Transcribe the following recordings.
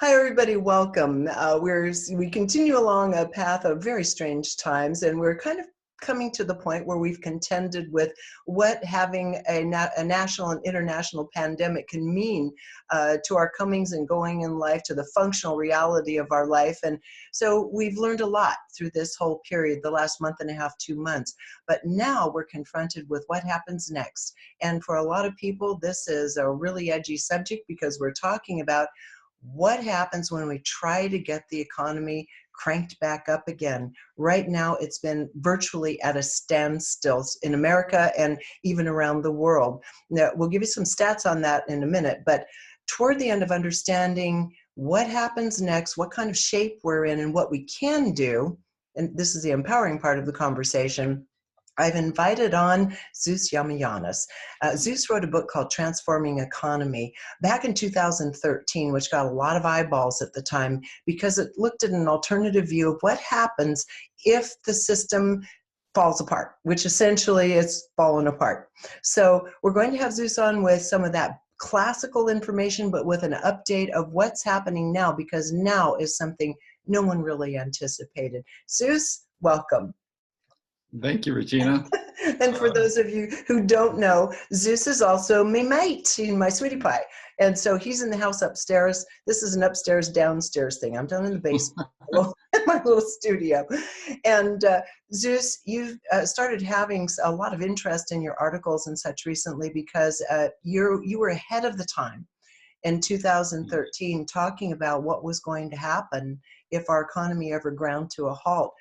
Hi, everybody. Welcome. We continue along a path of very strange times, and we're kind of coming to the point where we've contended with what having a national and international pandemic can mean to our comings and going in life, to the functional reality of our life. And so we've learned a lot through this whole period, the last month and a half, 2 months. But now we're confronted with what happens next. And for a lot of people, this is a really edgy subject because we're talking about what happens when we try to get the economy cranked back up again. Right now, it's been virtually at a standstill in America and even around the world. Now, we'll give you some stats on that in a minute, but toward the end of understanding what happens next, what kind of shape we're in, and what we can do, and this is the empowering part of the conversation, I've invited on Zeus Yiamouyiannis. Zeus wrote a book called Transforming Economy back in 2013, which got a lot of eyeballs at the time because it looked at an alternative view of what happens if the system falls apart, which essentially is fallen apart. So we're going to have Zeus on with some of that classical information, but with an update of what's happening now, because now is something no one really anticipated. Zeus, welcome. Thank you, Regina. And for those of you who don't know, Zeus is also my mate, my sweetie pie. And so he's in the house upstairs. This is an upstairs, downstairs thing. I'm down in the basement, my little studio. And Zeus, you've started having a lot of interest in your articles and such recently because you were ahead of the time in 2013 talking about what was going to happen if our economy ever ground to a halt.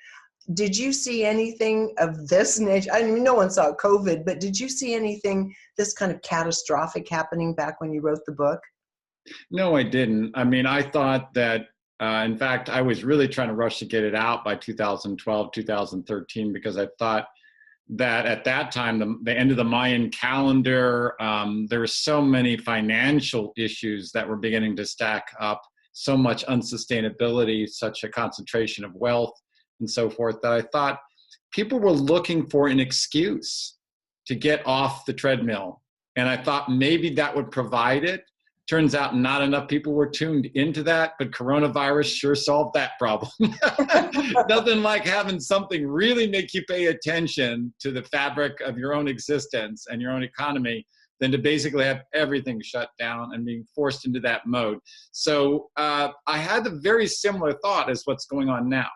Did you see anything of this nature? I mean, no one saw COVID, but did you see anything this kind of catastrophic happening back when you wrote the book? No, I didn't. I mean, I thought that, in fact, I was really trying to rush to get it out by 2012, 2013, because I thought that at that time, the end of the Mayan calendar, there were so many financial issues that were beginning to stack up, so much unsustainability, such a concentration of wealth, and so forth, that I thought people were looking for an excuse to get off the treadmill. And I thought maybe that would provide it. Turns out not enough people were tuned into that, but coronavirus sure solved that problem. Nothing like having something really make you pay attention to the fabric of your own existence and your own economy than to basically have everything shut down and being forced into that mode. So I had a very similar thought as what's going on now.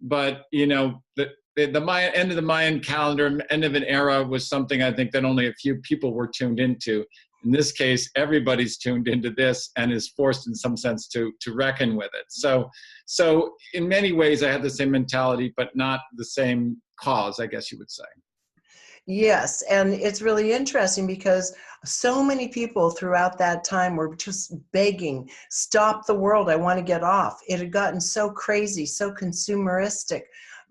But, you know, the Mayan, end of the Mayan calendar, end of an era was something I think that only a few people were tuned into. In this case, everybody's tuned into this and is forced in some sense to reckon with it. So in many ways, I had the same mentality, but not the same cause, I guess you would say. Yes, and it's really interesting because so many people throughout that time were just begging, stop the world, I want to get off. It had gotten so crazy, so consumeristic.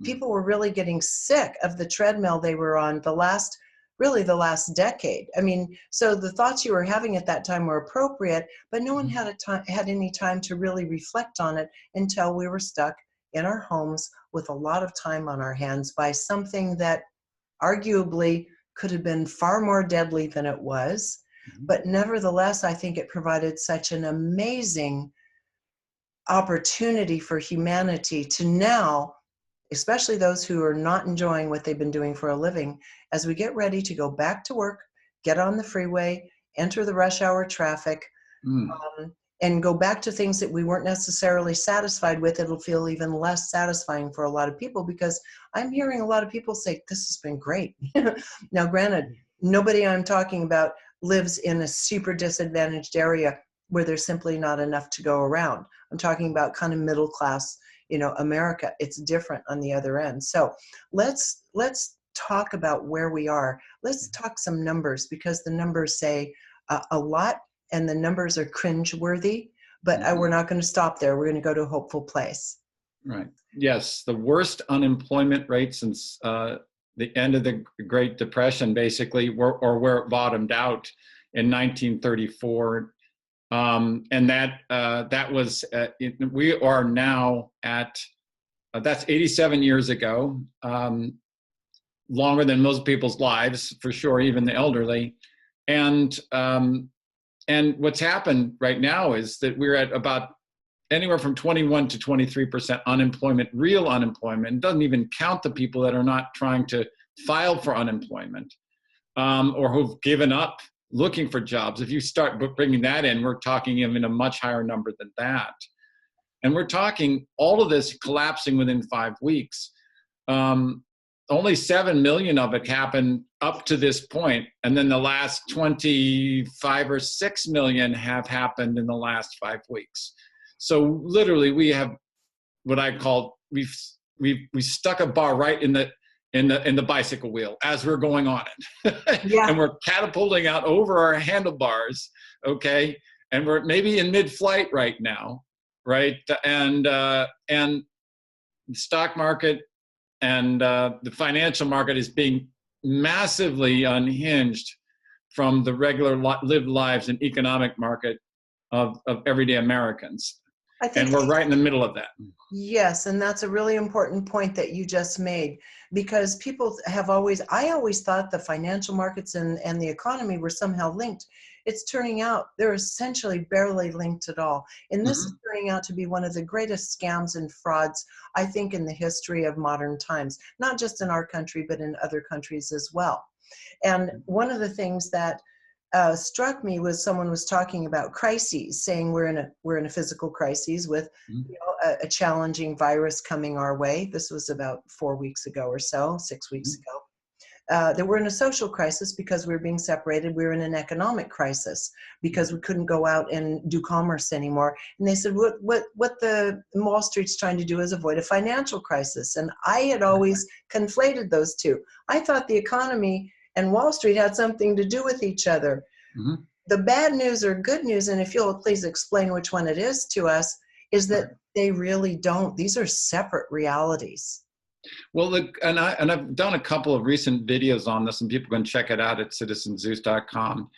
People were really getting sick of the treadmill they were on really the last decade. I mean, so the thoughts you were having at that time were appropriate, but no one had any time to really reflect on it until we were stuck in our homes with a lot of time on our hands by something that arguably could have been far more deadly than it was. But nevertheless, I think it provided such an amazing opportunity for humanity to now, especially those who are not enjoying what they've been doing for a living, as we get ready to go back to work, get on the freeway, enter the rush hour traffic, and go back to things that we weren't necessarily satisfied with. It'll feel even less satisfying for a lot of people because I'm hearing a lot of people say, this has been great. Now, granted, nobody I'm talking about lives in a super disadvantaged area where there's simply not enough to go around. I'm talking about kind of middle class, America. It's different on the other end. So let's talk about where we are. Let's talk some numbers because the numbers say a lot. And the numbers are cringeworthy, but we're not going to stop there. We're going to go to a hopeful place. Right. Yes. The worst unemployment rate since the end of the Great Depression, basically, or where it bottomed out in 1934. And that was, we are now at, that's 87 years ago, longer than most people's lives, for sure, even the elderly. And what's happened right now is that we're at about anywhere from 21 to 23% unemployment, real unemployment. It doesn't even count the people that are not trying to file for unemployment or who've given up looking for jobs. If you start bringing that in, we're talking even a much higher number than that. And we're talking all of this collapsing within 5 weeks. Only 7 million of it happened up to this point, and then the last 25 or 6 million have happened in the last 5 weeks. So literally, we have what I call we stuck a bar right in the bicycle wheel as we're going on it, Yeah. and we're catapulting out over our handlebars. Okay, and we're maybe in mid-flight right now, right? And the stock market and the financial market is being massively unhinged from the regular lived lives and economic market of everyday Americans. And we're right in the middle of that. Yes, and that's a really important point that you just made, because people have I always thought the financial markets and the economy were somehow linked. It's turning out they're essentially barely linked at all. And this is turning out to be one of the greatest scams and frauds, I think, in the history of modern times, not just in our country, but in other countries as well. And one of the things that struck me was someone was talking about crises, saying we're in a physical crisis with a challenging virus coming our way. This was about 4 weeks ago or so, 6 weeks ago. That we're in a social crisis because we were being separated. We were in an economic crisis because we couldn't go out and do commerce anymore. And they said, what the Wall Street's trying to do is avoid a financial crisis. And I had always conflated those two. I thought the economy and Wall Street had something to do with each other. The bad news or good news, and if you'll please explain which one it is to us, is that they really don't. These are separate realities. Well, look, and I've done a couple of recent videos on this, and people can check it out at citizenzeus.com.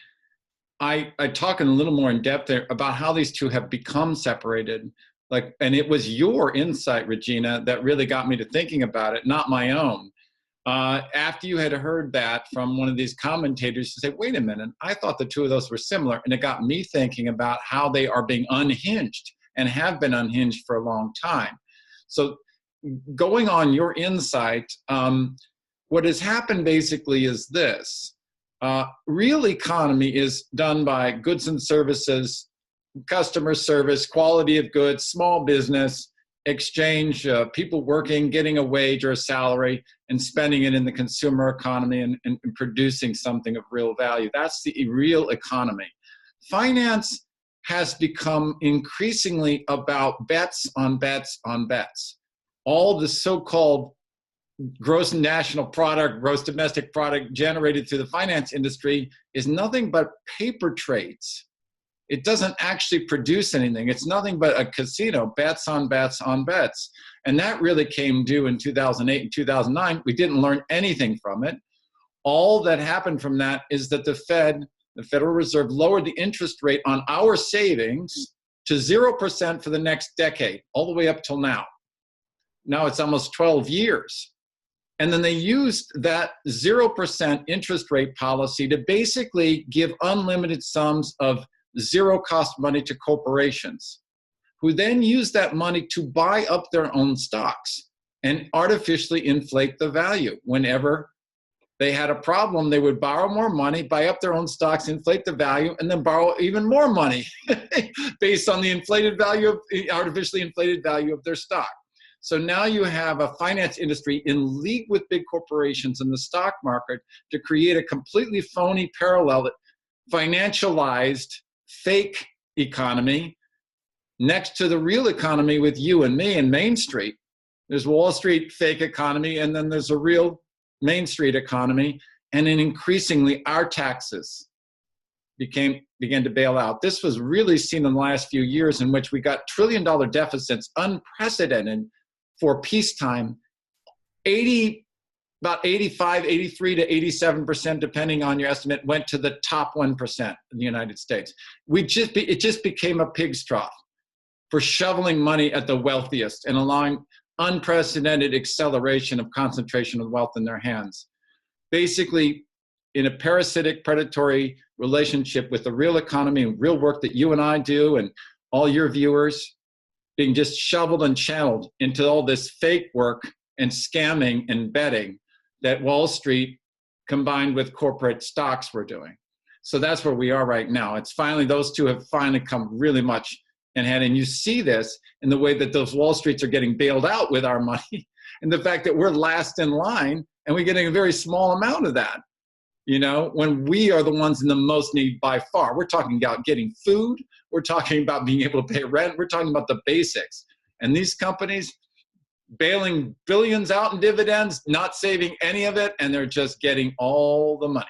I talk in a little more in depth there about how these two have become separated. And it was your insight, Regina, that really got me to thinking about it, not my own. After you had heard that from one of these commentators, you say, wait a minute, I thought the two of those were similar. And it got me thinking about how they are being unhinged and have been unhinged for a long time. So going on your insight, what has happened basically is this. Real economy is done by goods and services, customer service, quality of goods, small business, exchange, people working, getting a wage or a salary, and spending it in the consumer economy and producing something of real value. That's the real economy. Finance has become increasingly about bets on bets on bets. All the so-called gross national product, gross domestic product generated through the finance industry is nothing but paper trades. It doesn't actually produce anything. It's nothing but a casino, bets on bets on bets. And that really came due in 2008 and 2009. We didn't learn anything from it. All that happened from that is that the Federal Reserve, lowered the interest rate on our savings to 0% for the next decade, all the way up till now. Now it's almost 12 years. And then they used that 0% interest rate policy to basically give unlimited sums of zero-cost money to corporations, who then use that money to buy up their own stocks and artificially inflate the value. Whenever they had a problem, they would borrow more money, buy up their own stocks, inflate the value, and then borrow even more money based on the artificially inflated value of their stock. So now you have a finance industry in league with big corporations in the stock market to create a completely phony, parallel, financialized fake economy next to the real economy with you and me and Main Street. There's Wall Street fake economy, and then there's a real Main Street economy, and then increasingly our taxes began to bail out. This was really seen in the last few years, in which we got $1 trillion deficits, unprecedented for peacetime. About 85, 83 to 87%, depending on your estimate, went to the top 1% in the United States. It just became a pig's trough for shoveling money at the wealthiest and allowing unprecedented acceleration of concentration of wealth in their hands. Basically, in a parasitic, predatory relationship with the real economy and real work that you and I do and all your viewers, being just shoveled and channeled into all this fake work and scamming and betting that Wall Street combined with corporate stocks were doing. So that's where we are right now. It's finally, those two have finally come really much in hand. And you see this in the way that those Wall Streets are getting bailed out with our money and the fact that we're last in line and we're getting a very small amount of that, you know, when we are the ones in the most need by far. We're talking about getting food. We're talking about being able to pay rent. We're talking about the basics. And these companies bailing billions out in dividends, not saving any of it, and they're just getting all the money.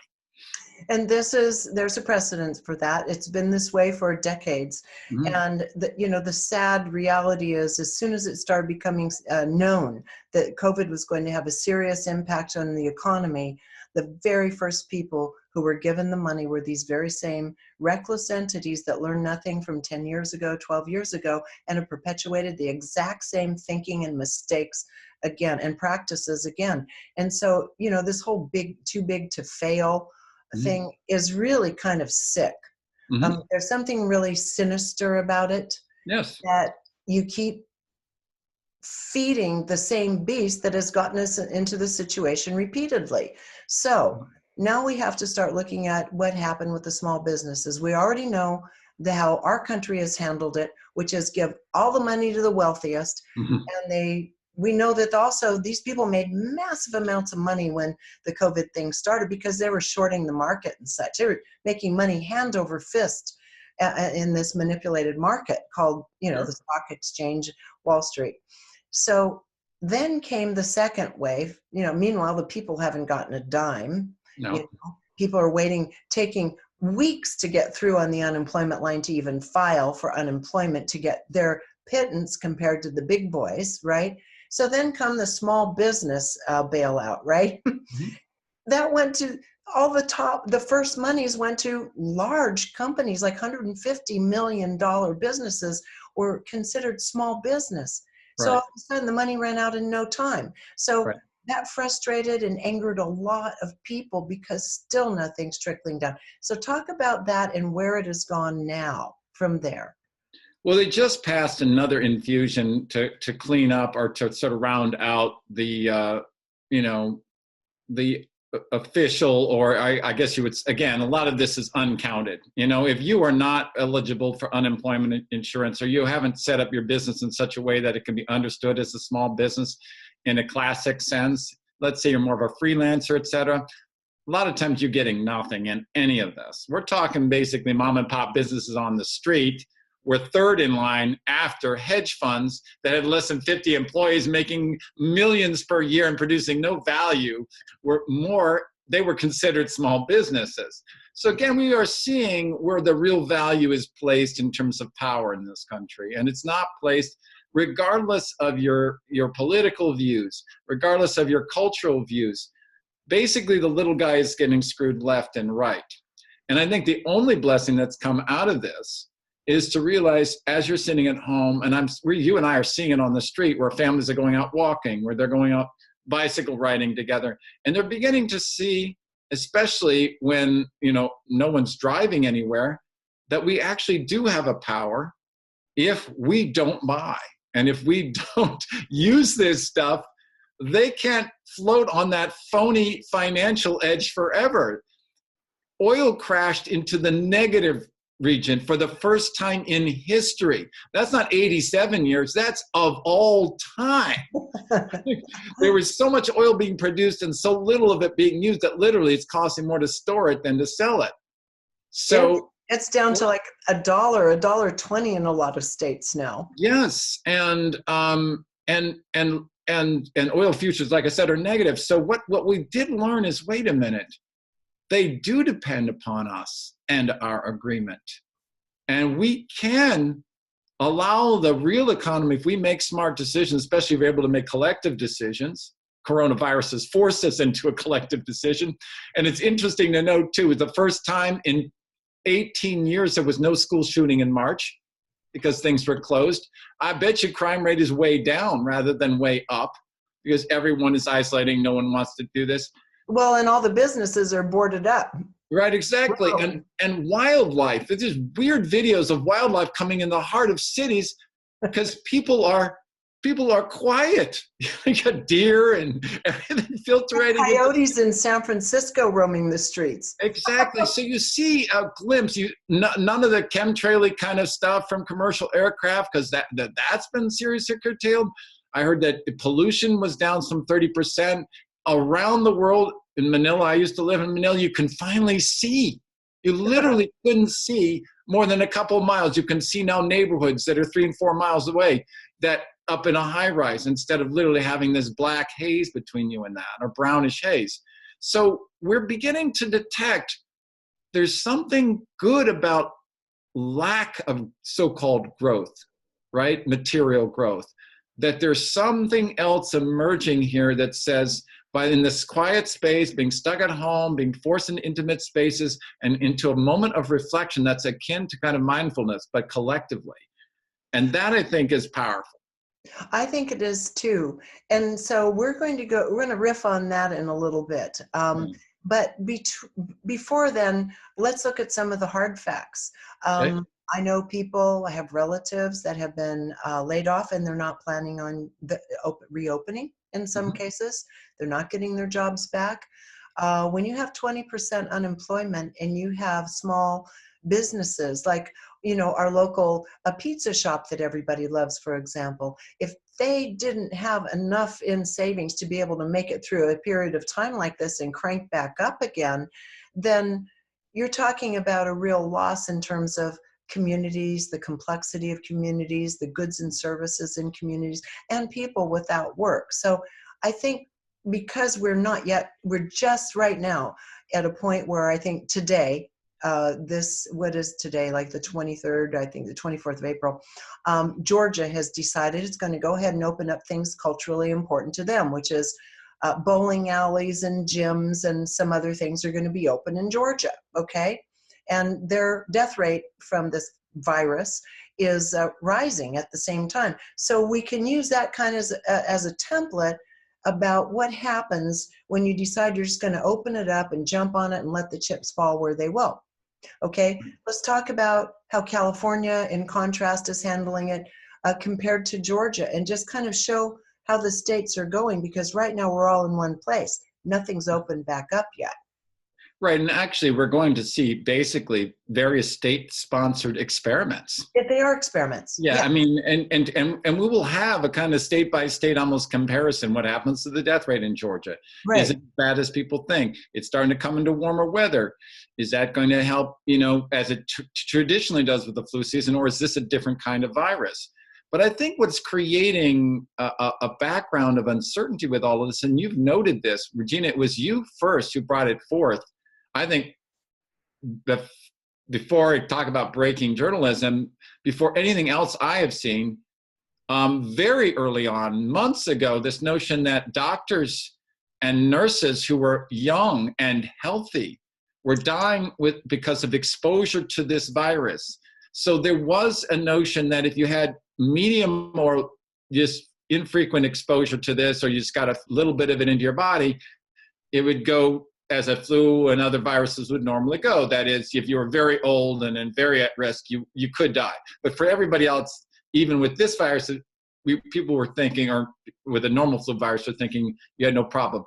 And there's a precedent for that. It's been this way for decades. Mm-hmm. And the sad reality is, as soon as it started becoming known that COVID was going to have a serious impact on the economy, the very first people who were given the money were these very same reckless entities that learned nothing from 10 years ago, 12 years ago, and have perpetuated the exact same thinking and mistakes again and practices again. And so, this whole too big to fail thing is really kind of sick. Mm-hmm. There's something really sinister about it. Yes. That you keep feeding the same beast that has gotten us into the situation repeatedly. So now we have to start looking at what happened with the small businesses. We already know how our country has handled it, which is give all the money to the wealthiest. Mm-hmm. And we know that also these people made massive amounts of money when the COVID thing started because they were shorting the market and such. They were making money hand over fist in this manipulated market called, the stock exchange, Wall Street. So then came the second wave. Meanwhile, the people haven't gotten a dime. No. People are waiting, taking weeks to get through on the unemployment line to even file for unemployment to get their pittance compared to the big boys, right? So then come the small business bailout, right? Mm-hmm. That went to the first monies went to large companies, like $150 million businesses were considered small business. So all of a sudden the money ran out in no time. So that frustrated and angered a lot of people because still nothing's trickling down. So talk about that and where it has gone now from there. Well, they just passed another infusion to clean up or to sort of round out the, the official, or I guess you would, again, a lot of this is uncounted. If you are not eligible for unemployment insurance or you haven't set up your business in such a way that it can be understood as a small business in a classic sense, let's say you're more of a freelancer, et cetera, a lot of times you're getting nothing in any of this. We're talking basically mom and pop businesses on the street. We're third in line after hedge funds that had less than 50 employees making millions per year and producing no value. They were considered small businesses. So again, we are seeing where the real value is placed in terms of power in this country. And it's not placed regardless of your political views, regardless of your cultural views. Basically, the little guy is getting screwed left and right. And I think the only blessing that's come out of this is to realize as you're sitting at home, and you and I are seeing it on the street where families are going out walking, where they're going out bicycle riding together, and they're beginning to see, especially when no one's driving anywhere, that we actually do have a power if we don't buy. And if we don't use this stuff, they can't float on that phony financial edge forever. Oil crashed into the negative region for the first time in history. That's not 87 years, that's of all time. There was so much oil being produced and so little of it being used that literally it's costing more to store it than to sell it. So it's down to like $1.20 in a lot of states now. Yes, and oil futures, like I said, are negative. So what we did learn is, wait a minute, they do depend upon us and our agreement. And we can allow the real economy, if we make smart decisions, especially if we're able to make collective decisions. Coronavirus has forced us into a collective decision. And it's interesting to note, too, it's the first time in 18 years there was no school shooting in March because things were closed. I bet you crime rate is way down rather than way up because everyone is isolating. No one wants to do this. Well, and all the businesses are boarded up. Right, exactly. And wildlife. There's just weird videos of wildlife coming in the heart of cities because people are quiet. You got deer and everything filterating. Coyotes in San Francisco roaming the streets. Exactly. So you see a glimpse. None of the chemtrail kind of stuff from commercial aircraft, because that's been seriously curtailed. I heard that pollution was down some 30% around the world. In Manila, I used to live in Manila. You can finally see. You literally couldn't see more than a couple of miles. You can see now neighborhoods that are 3 and 4 miles away, that up in a high rise, instead of literally having this black haze between you and that, or brownish haze. So we're beginning to detect there's something good about lack of so-called growth, right? Material growth. That there's something else emerging here that says, by in this quiet space, being stuck at home, being forced into intimate spaces, and into a moment of reflection that's akin to kind of mindfulness, but collectively. And that, I think, is powerful. I think it is too. And so we're going to riff on that in a little bit. But before then, let's look at some of the hard facts. Okay. I know people, I have relatives that have been laid off, and they're not planning on reopening in some cases. They're not getting their jobs back. When you have 20% unemployment and you have small businesses like, our local pizza shop that everybody loves, for example, if they didn't have enough in savings to be able to make it through a period of time like this and crank back up again, then you're talking about a real loss in terms of communities, the complexity of communities, the goods and services in communities, and people without work. So I think because we're just right now at a point where I think today, what is today, like the 23rd, I think the 24th of April, Georgia has decided it's going to go ahead and open up things culturally important to them, which is bowling alleys and gyms and some other things are going to be open in Georgia, okay? And their death rate from this virus is rising at the same time. So we can use that kind of as a template about what happens when you decide you're just going to open it up and jump on it and let the chips fall where they will. Okay, let's talk about how California, in contrast, is handling it compared to Georgia, and just kind of show how the states are going, because right now we're all in one place. Nothing's opened back up yet. Right, and actually we're going to see basically various state-sponsored experiments. If they are experiments. Yeah, I mean, and we will have a kind of state-by-state almost comparison. What happens to the death rate in Georgia? Right. Is it as bad as people think? It's starting to come into warmer weather. Is that going to help, as it traditionally does with the flu season, or is this a different kind of virus? But I think what's creating a background of uncertainty with all of this, and you've noted this, Regina, it was you first who brought it forth. I think before I talk about breaking journalism, before anything else I have seen, very early on, months ago, this notion that doctors and nurses who were young and healthy were dying because of exposure to this virus. So there was a notion that if you had medium or just infrequent exposure to this, or you just got a little bit of it into your body, it would go as a flu and other viruses would normally go. That is, if you were very old and very at risk, you could die. But for everybody else, even with this virus, people were thinking, or with a normal flu virus, were thinking you had no problem.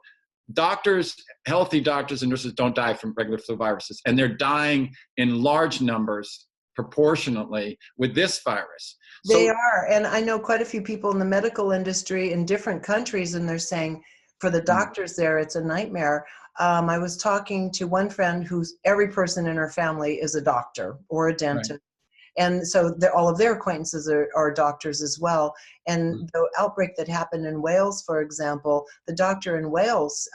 Doctors, healthy doctors and nurses don't die from regular flu viruses, and they're dying in large numbers proportionately with this virus. They are, and I know quite a few people in the medical industry in different countries, and they're saying for the doctors there, it's a nightmare. I was talking to one friend who's every person in her family is a doctor or a dentist. Right. And so all of their acquaintances are doctors as well. And the outbreak that happened in Wales, for example, the doctor in Wales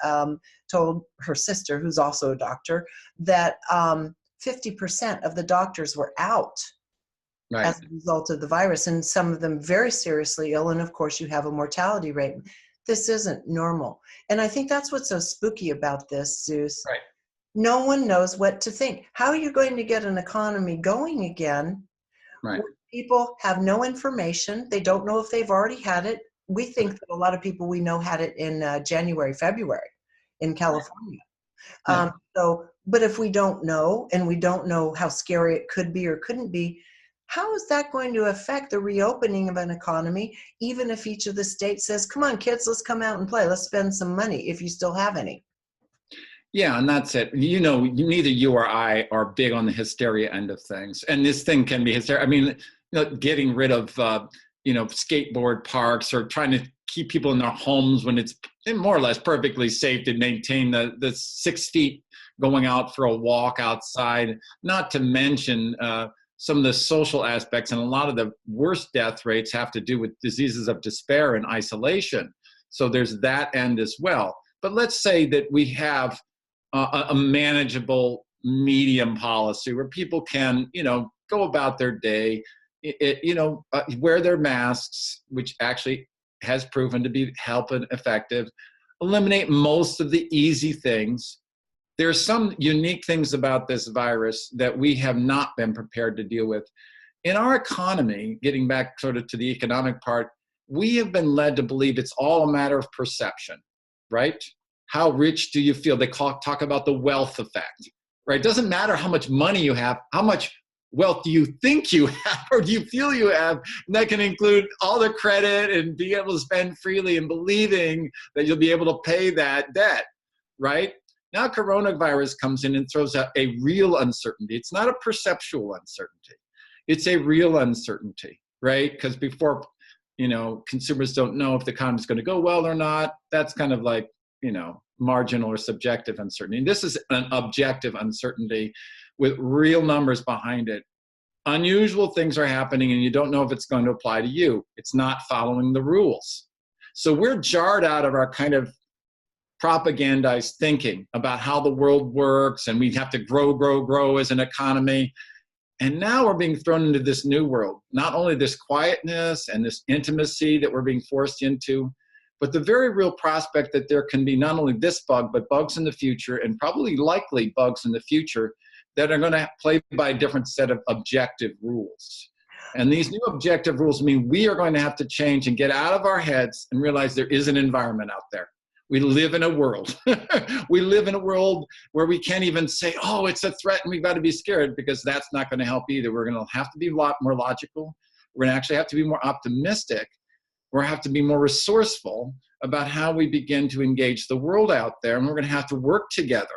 told her sister, who's also a doctor, that 50% of the doctors were out. Right. As a result of the virus, and some of them very seriously ill. And of course, you have a mortality rate. This isn't normal. And I think that's what's so spooky about this, Zeus. Right. No one knows what to think. How are you going to get an economy going again? Right. People have no information. They don't know if they've already had it. We think that a lot of people we know had it in January, February in California. Right. But if we don't know, and we don't know how scary it could be or couldn't be, how is that going to affect the reopening of an economy, even if each of the states says, come on, kids, let's come out and play. Let's spend some money if you still have any. Yeah, and that's it. You know, neither you or I are big on the hysteria end of things. And this thing can be hysteria. I mean, you know, getting rid of, skateboard parks or trying to keep people in their homes when it's more or less perfectly safe to maintain the 6 feet going out for a walk outside, not to mention some of the social aspects. And a lot of the worst death rates have to do with diseases of despair and isolation. So there's that end as well. But let's say that we have a manageable medium policy where people can, go about their day, wear their masks, which actually has proven to be helpful and effective, eliminate most of the easy things. There are some unique things about this virus that we have not been prepared to deal with. In our economy, getting back sort of to the economic part, we have been led to believe it's all a matter of perception, right? How rich do you feel? They talk about the wealth effect, right? It doesn't matter how much money you have, how much wealth do you think you have or do you feel you have? And that can include all the credit and being able to spend freely and believing that you'll be able to pay that debt, right? Now coronavirus comes in and throws out a real uncertainty. It's not a perceptual uncertainty. It's a real uncertainty, right? Because before, consumers don't know if the economy is going to go well or not. That's kind of like, marginal or subjective uncertainty. And this is an objective uncertainty with real numbers behind it. Unusual things are happening and you don't know if it's going to apply to you. It's not following the rules. So we're jarred out of our kind of propagandized thinking about how the world works and we have to grow as an economy. And now we're being thrown into this new world, not only this quietness and this intimacy that we're being forced into, but the very real prospect that there can be not only this bug, but bugs in the future, and probably likely bugs in the future that are going to play by a different set of objective rules. And these new objective rules mean we are going to have to change and get out of our heads and realize there is an environment out there. We live in a world. We live in a world where we can't even say, oh, it's a threat and we've got to be scared, because that's not going to help either. We're going to have to be a lot more logical. We're going to actually have to be more optimistic. We're going to have to be more resourceful about how we begin to engage the world out there. And we're going to have to work together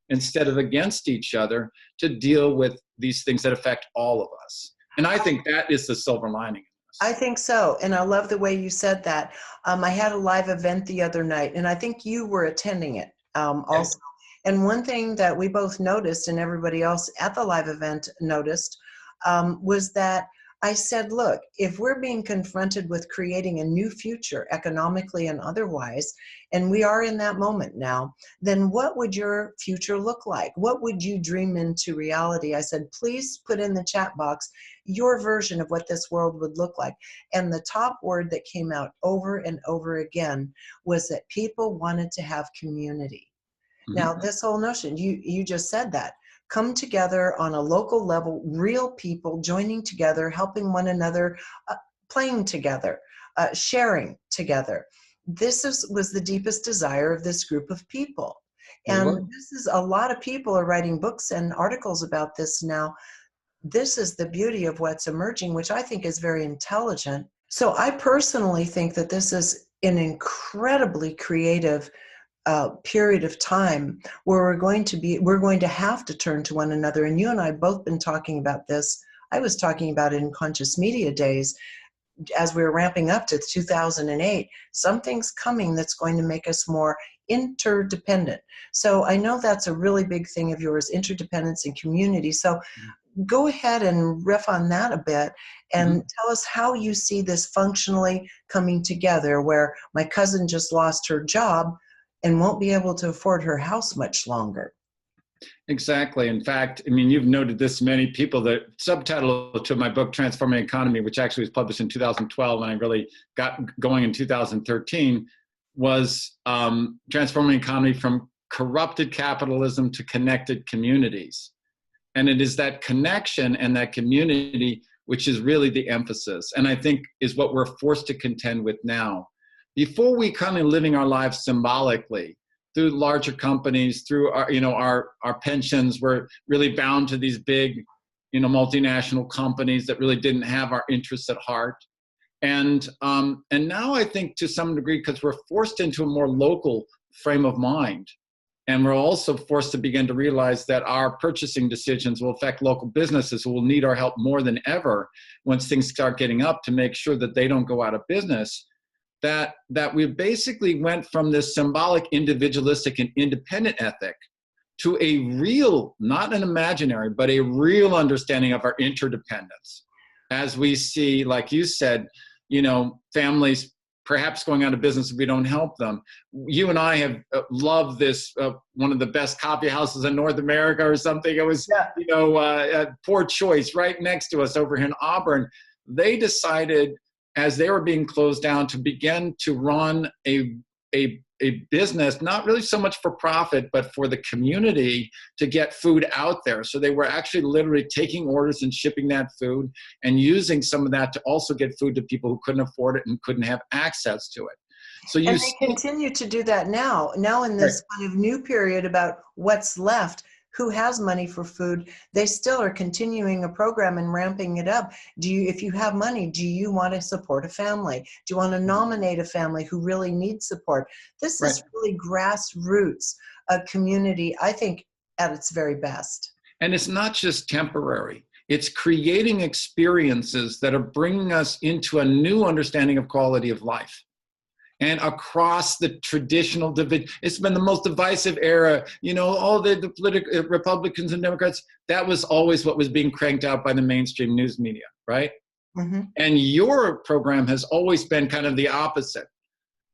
instead of against each other to deal with these things that affect all of us. And I think that is the silver lining. I think so. And I love the way you said that. I had a live event the other night, and I think you were attending it also. And one thing that we both noticed, and everybody else at the live event noticed, was that I said, look, if we're being confronted with creating a new future economically and otherwise, and we are in that moment now, then what would your future look like? What would you dream into reality? I said, please put in the chat box your version of what this world would look like. And the top word that came out over and over again was that people wanted to have community. Mm-hmm. Now, this whole notion, you just said that. Come together on a local level, real people joining together, helping one another, playing together, sharing together. This was the deepest desire of this group of people. And this is a lot of people are writing books and articles about this now. This is the beauty of what's emerging, which I think is very intelligent. So I personally think that this is an incredibly creative period of time where we're going to have to turn to one another. And you and I have both been talking about this. I was talking about it in Conscious Media Days as we were ramping up to 2008. Something's coming that's going to make us more interdependent. So I know that's a really big thing of yours, interdependence and community. So go ahead and riff on that a bit and tell us how you see this functionally coming together, where my cousin just lost her job and won't be able to afford her house much longer. Exactly. In fact, I mean, you've noted this, many people. The subtitle to my book, Transforming the Economy, which actually was published in 2012 and I really got going in 2013, was Transforming the Economy from Corrupted Capitalism to Connected Communities. And it is that connection and that community which is really the emphasis, and I think is what we're forced to contend with now. Before we come in living our lives symbolically through larger companies, through our pensions, we're really bound to these big, multinational companies that really didn't have our interests at heart. And now I think to some degree, because we're forced into a more local frame of mind, and we're also forced to begin to realize that our purchasing decisions will affect local businesses who will need our help more than ever once things start getting up to make sure that they don't go out of business, that we basically went from this symbolic, individualistic, and independent ethic to a real, not an imaginary, but a real understanding of our interdependence. As we see, like you said, families perhaps going out of business if we don't help them. You and I have loved this, one of the best coffee houses in North America or something. It was, Poor Choice right next to us over here in Auburn. They decided, as they were being closed down, to begin to run a business, not really so much for profit, but for the community to get food out there. So they were actually literally taking orders and shipping that food and using some of that to also get food to people who couldn't afford it and couldn't have access to it. So and they continue to do that now in this kind of new period about what's left. Who has money for food? They still are continuing a program and ramping it up. If you have money, do you want to support a family? Do you want to nominate a family who really needs support? This is really grassroots, a community, I think, at its very best. And it's not just temporary. It's creating experiences that are bringing us into a new understanding of quality of life. And across the traditional division, it's been the most divisive era. All the political Republicans and Democrats, that was always what was being cranked out by the mainstream news media, right? Mm-hmm. And your program has always been kind of the opposite.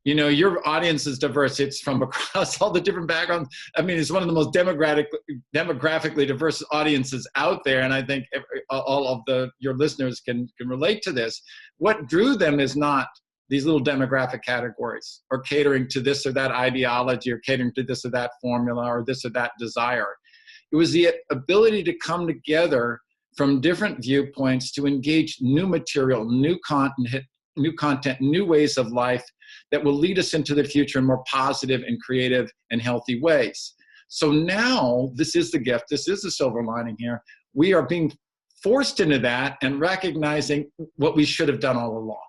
Your audience is diverse. It's from across all the different backgrounds. I mean, it's one of the most demographically diverse audiences out there. And I think all of your listeners can relate to this. What drew them is not these little demographic categories or catering to this or that ideology or catering to this or that formula or this or that desire. It was the ability to come together from different viewpoints to engage new material, new content, new ways of life that will lead us into the future in more positive and creative and healthy ways. So now this is the gift. This is the silver lining here. We are being forced into that and recognizing what we should have done all along.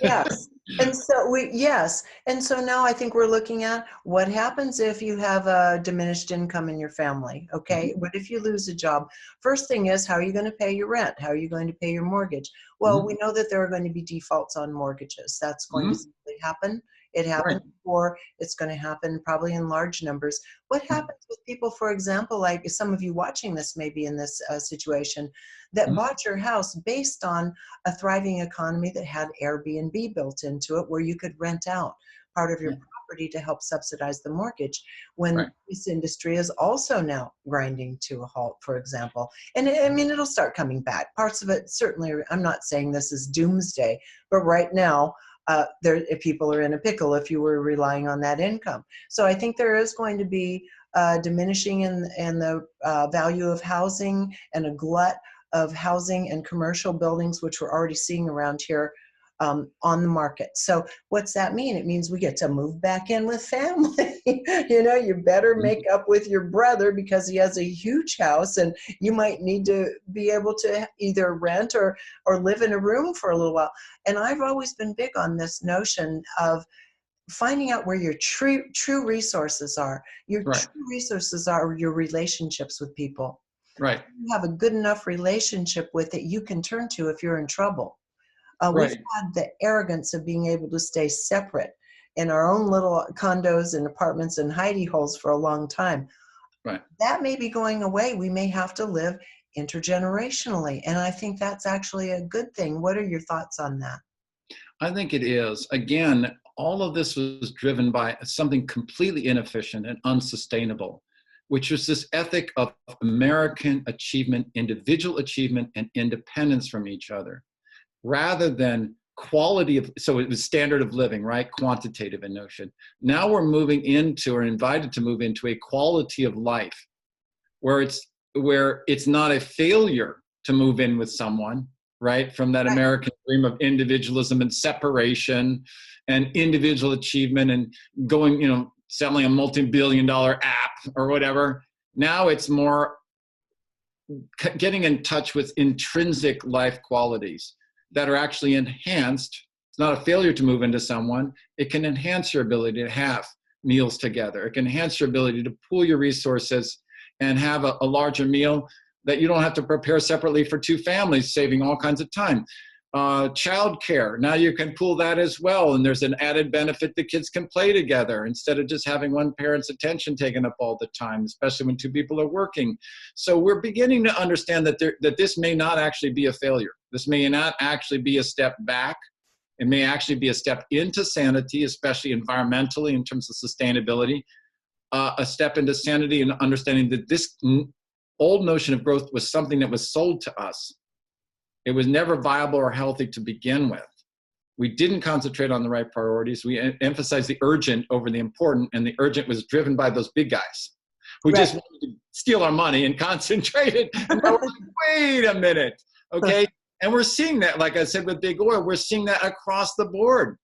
Yes. And so now I think we're looking at what happens if you have a diminished income in your family. Okay. Mm-hmm. What if you lose a job? First thing is, how are you going to pay your rent? How are you going to pay your mortgage? Well, mm-hmm. we know that there are going to be defaults on mortgages. That's going mm-hmm. to simply happen. It happened before. It's going to happen probably in large numbers. What happens with people, for example, like some of you watching this may be in this situation, that mm-hmm. bought your house based on a thriving economy that had Airbnb built into it, where you could rent out part of your property to help subsidize the mortgage, when this industry is also now grinding to a halt, for example. And it'll start coming back. Parts of it, certainly, I'm not saying this is doomsday, but right now, people are in a pickle if you were relying on that income. So I think there is going to be diminishing in the value of housing and a glut of housing and commercial buildings, which we're already seeing around here on the market. So what's that mean? It means we get to move back in with family. You better make up with your brother because he has a huge house and you might need to be able to either rent or live in a room for a little while. And I've always been big on this notion of finding out where your true resources are. Your true resources are your relationships with people. Right. You have a good enough relationship with that you can turn to if you're in trouble. We've had the arrogance of being able to stay separate in our own little condos and apartments and hidey holes for a long time. Right. That may be going away. We may have to live intergenerationally. And I think that's actually a good thing. What are your thoughts on that? I think it is. Again, all of this was driven by something completely inefficient and unsustainable, which was this ethic of American achievement, individual achievement, and independence from each other, rather than quality of, so it was standard of living, right? Quantitative in notion. Now we're moving into, or invited to move into, a quality of life where it's not a failure to move in with someone, right? From that American dream of individualism and separation and individual achievement and going, selling a multi-billion-dollar app or whatever. Now it's more getting in touch with intrinsic life qualities that are actually enhanced. It's not a failure to move into someone. It can enhance your ability to have meals together. It can enhance your ability to pool your resources and have a larger meal that you don't have to prepare separately for two families, saving all kinds of time. Childcare, now you can pool that as well, and there's an added benefit that kids can play together instead of just having one parent's attention taken up all the time, especially when two people are working. So we're beginning to understand that this may not actually be a failure. This may not actually be a step back. It may actually be a step into sanity, especially environmentally in terms of sustainability, a step into sanity and understanding that this old notion of growth was something that was sold to us. It was never viable or healthy to begin with. We didn't concentrate on the right priorities. We emphasized the urgent over the important, and the urgent was driven by those big guys who just wanted to steal our money and concentrated. And we're like, wait a minute, okay? And we're seeing that, like I said, with big oil, we're seeing that across the board.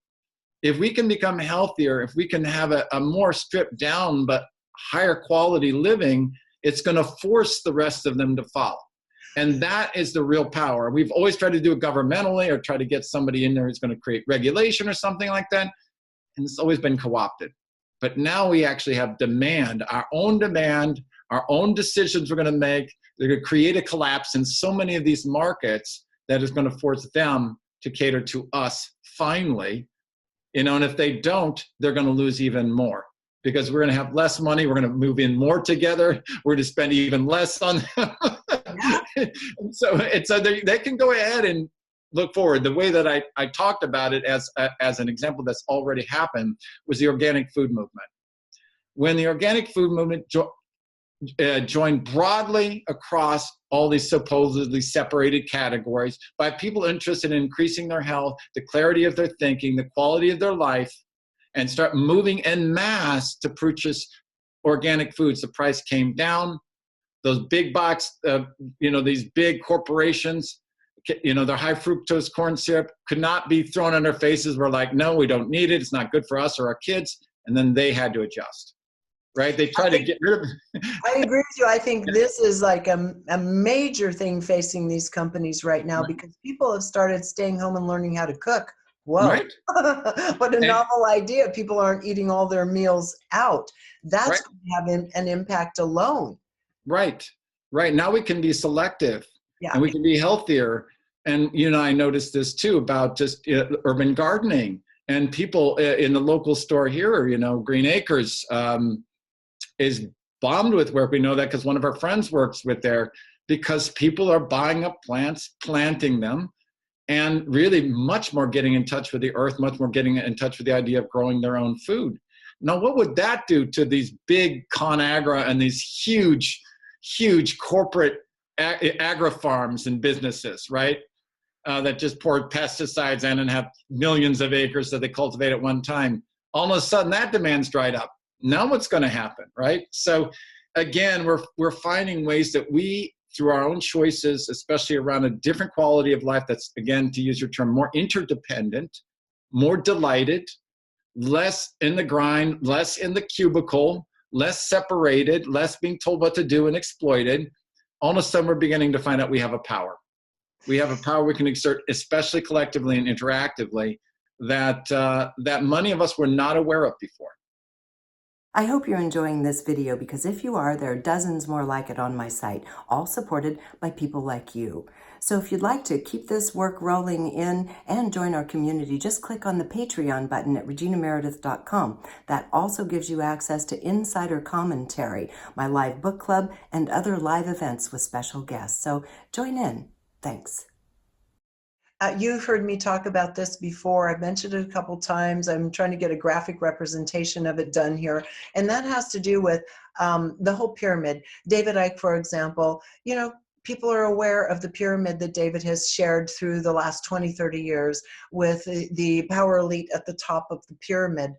If we can become healthier, if we can have a more stripped down but higher quality living, it's going to force the rest of them to follow. And that is the real power. We've always tried to do it governmentally or try to get somebody in there who's going to create regulation or something like that. And it's always been co-opted. But now we actually have demand, our own decisions we're going to make. They're going to create a collapse in so many of these markets that is going to force them to cater to us finally. And if they don't, they're going to lose even more. Because we're going to have less money, we're going to move in more together, we're going to spend even less on them. So they can go ahead and look forward. The way that I talked about it as an example that's already happened was the organic food movement. When the organic food movement joined broadly across all these supposedly separated categories by people interested in increasing their health, the clarity of their thinking, the quality of their life, and start moving en masse to purchase organic foods. The price came down. Those big box, these big corporations, their high fructose corn syrup could not be thrown in their faces. We're like, no, we don't need it. It's not good for us or our kids. And then they had to adjust, right? They tried to get rid of it. I agree with you. I think this is like a major thing facing these companies right now, because people have started staying home and learning how to cook. Whoa, right. What a novel idea. People aren't eating all their meals out. That's going to have an impact alone. Right. Now we can be selective, and we can be healthier. And, I noticed this too about just urban gardening, and people in the local store here, Green Acres is bombed with work. We know that because one of our friends works with there, because people are buying up plants, planting them, and really much more getting in touch with the earth, much more getting in touch with the idea of growing their own food. Now, what would that do to these big ConAgra and these huge corporate agri-farms and businesses, right? That just pour pesticides in and have millions of acres that they cultivate at one time. All of a sudden, that demand's dried up. Now what's going to happen, right? So again, we're finding ways that we, through our own choices, especially around a different quality of life that's, again, to use your term, more interdependent, more delighted, less in the grind, less in the cubicle, less separated, less being told what to do and exploited. All of a sudden, we're beginning to find out we have a power. We have a power we can exert, especially collectively and interactively, that many of us were not aware of before. I hope you're enjoying this video, because if you are, there are dozens more like it on my site, all supported by people like you. So if you'd like to keep this work rolling in and join our community, just click on the Patreon button at reginameredith.com. That also gives you access to insider commentary, my live book club, and other live events with special guests. So join in. Thanks. You've heard me talk about this before. I've mentioned it a couple times. I'm trying to get a graphic representation of it done here. And that has to do with the whole pyramid. David Icke, for example, people are aware of the pyramid that David has shared through the last 20, 30 years with the power elite at the top of the pyramid,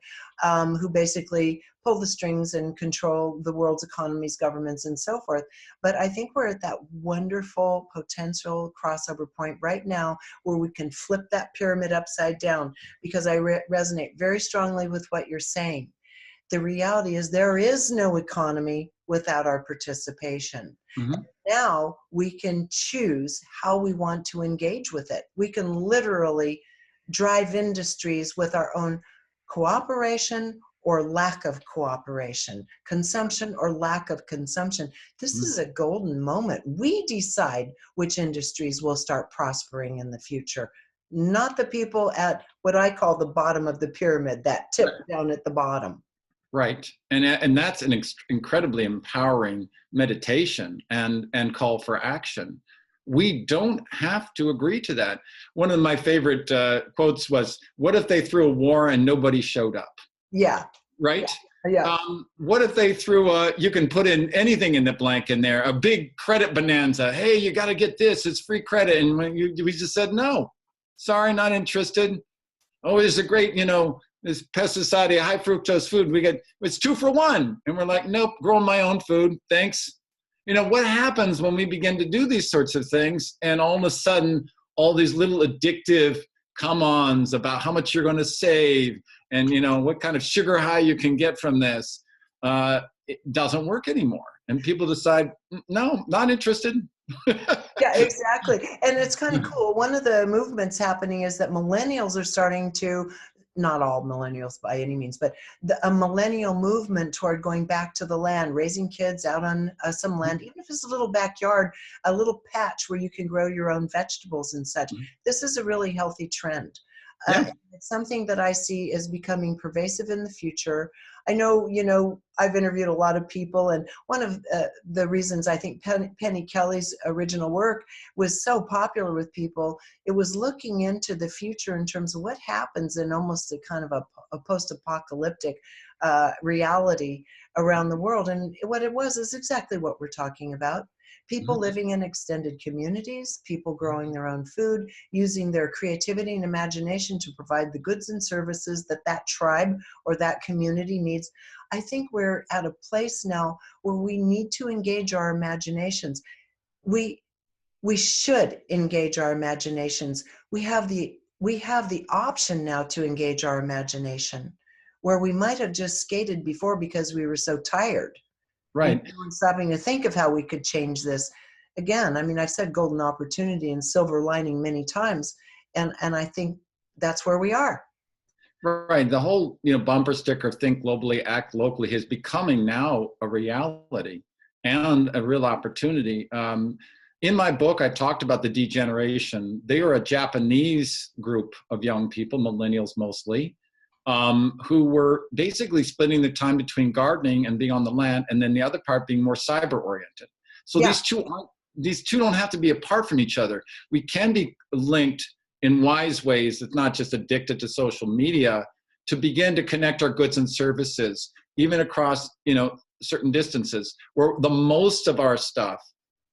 who basically pull the strings and control the world's economies, governments, and so forth. But I think we're at that wonderful potential crossover point right now where we can flip that pyramid upside down, because I resonate very strongly with what you're saying. The reality is there is no economy without our participation. Mhm. Now we can choose how we want to engage with it. We can literally drive industries with our own cooperation or lack of cooperation, consumption or lack of consumption. This is a golden moment. We decide which industries will start prospering in the future, not the people at what I call the bottom of the pyramid, that tip down at the bottom. Right. And that's an incredibly empowering meditation and call for action. We don't have to agree to that. One of my favorite quotes was, what if they threw a war and nobody showed up? Yeah. Right? Yeah. What if they threw you can put in anything in the blank in there, a big credit bonanza. Hey, you got to get this. It's free credit. And we just said, no, sorry, not interested. Oh, there's a great, this pesticide, high fructose food. It's 2 for 1. And we're like, nope, growing my own food. Thanks. What happens when we begin to do these sorts of things? And all of a sudden, all these little addictive come-ons about how much you're going to save and, what kind of sugar high you can get from this, it doesn't work anymore. And people decide, no, not interested. Yeah, exactly. And it's kind of cool. One of the movements happening is that millennials are starting to, not all millennials by any means, but a millennial movement toward going back to the land, raising kids out on some land, even if it's a little backyard, a little patch where you can grow your own vegetables and such. This is a really healthy trend. It's something that I see is becoming pervasive in the future. I know, I've interviewed a lot of people, and one of the reasons I think Penny Kelly's original work was so popular with people, it was looking into the future in terms of what happens in almost a kind of a post-apocalyptic reality around the world. And what it was is exactly what we're talking about. People living in extended communities, people growing their own food, using their creativity and imagination to provide the goods and services that tribe or that community needs. I think we're at a place now where we need to engage our imaginations. We should engage our imaginations. We have the option now to engage our imagination, where we might have just skated before because we were so tired. Right. Stopping to think of how we could change this. Again, I mean, I've said golden opportunity and silver lining many times, and I think that's where we are. Right. The whole, bumper sticker, think globally, act locally, is becoming now a reality and a real opportunity. In my book, I talked about the degeneration. They are a Japanese group of young people, millennials mostly, who were basically splitting the time between gardening and being on the land, and then the other part being more cyber oriented. So these two don't have to be apart from each other. We can be linked in wise ways. It's not just addicted to social media, to begin to connect our goods and services, even across, certain distances, where the most of our stuff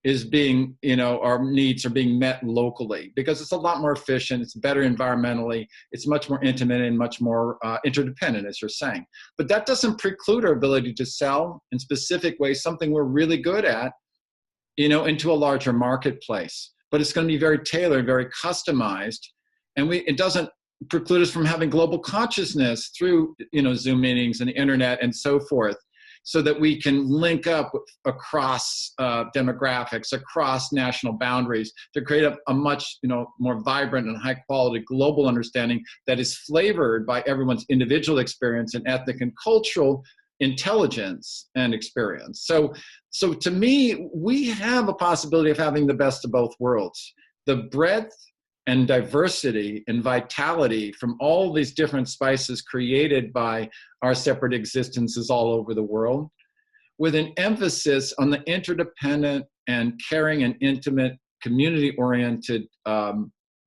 is being, our needs are being met locally, because it's a lot more efficient, it's better environmentally, it's much more intimate and much more interdependent, as you're saying. But that doesn't preclude our ability to sell in specific ways something we're really good at, into a larger marketplace. But it's going to be very tailored, very customized, and it doesn't preclude us from having global consciousness through, Zoom meetings and the internet and so forth, so that we can link up across demographics, across national boundaries, to create a much more vibrant and high quality global understanding that is flavored by everyone's individual experience and ethnic and cultural intelligence and experience. So to me, we have a possibility of having the best of both worlds. The breadth and diversity and vitality from all these different spices created by our separate existences all over the world, with an emphasis on the interdependent and caring and intimate, community-oriented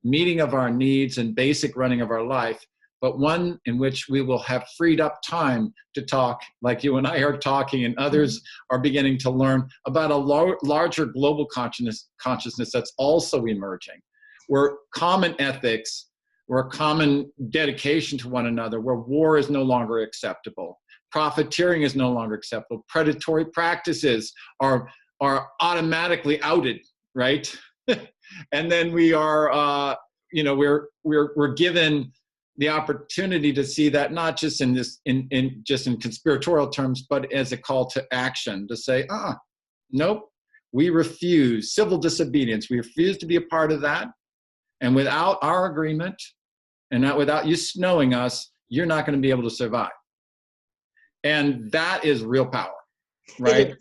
meeting of our needs and basic running of our life, but one in which we will have freed up time to talk like you and I are talking, and others are beginning to learn about a larger global consciousness that's also emerging, where common ethics, where common dedication to one another, where war is no longer acceptable, profiteering is no longer acceptable, predatory practices are automatically outed, right? And then we are, we're given the opportunity to see that not just in this, just in conspiratorial terms, but as a call to action to say, nope, we refuse civil disobedience. We refuse to be a part of that. And without our agreement and not without you snowing us, you're not going to be able to survive. And that is real power, right?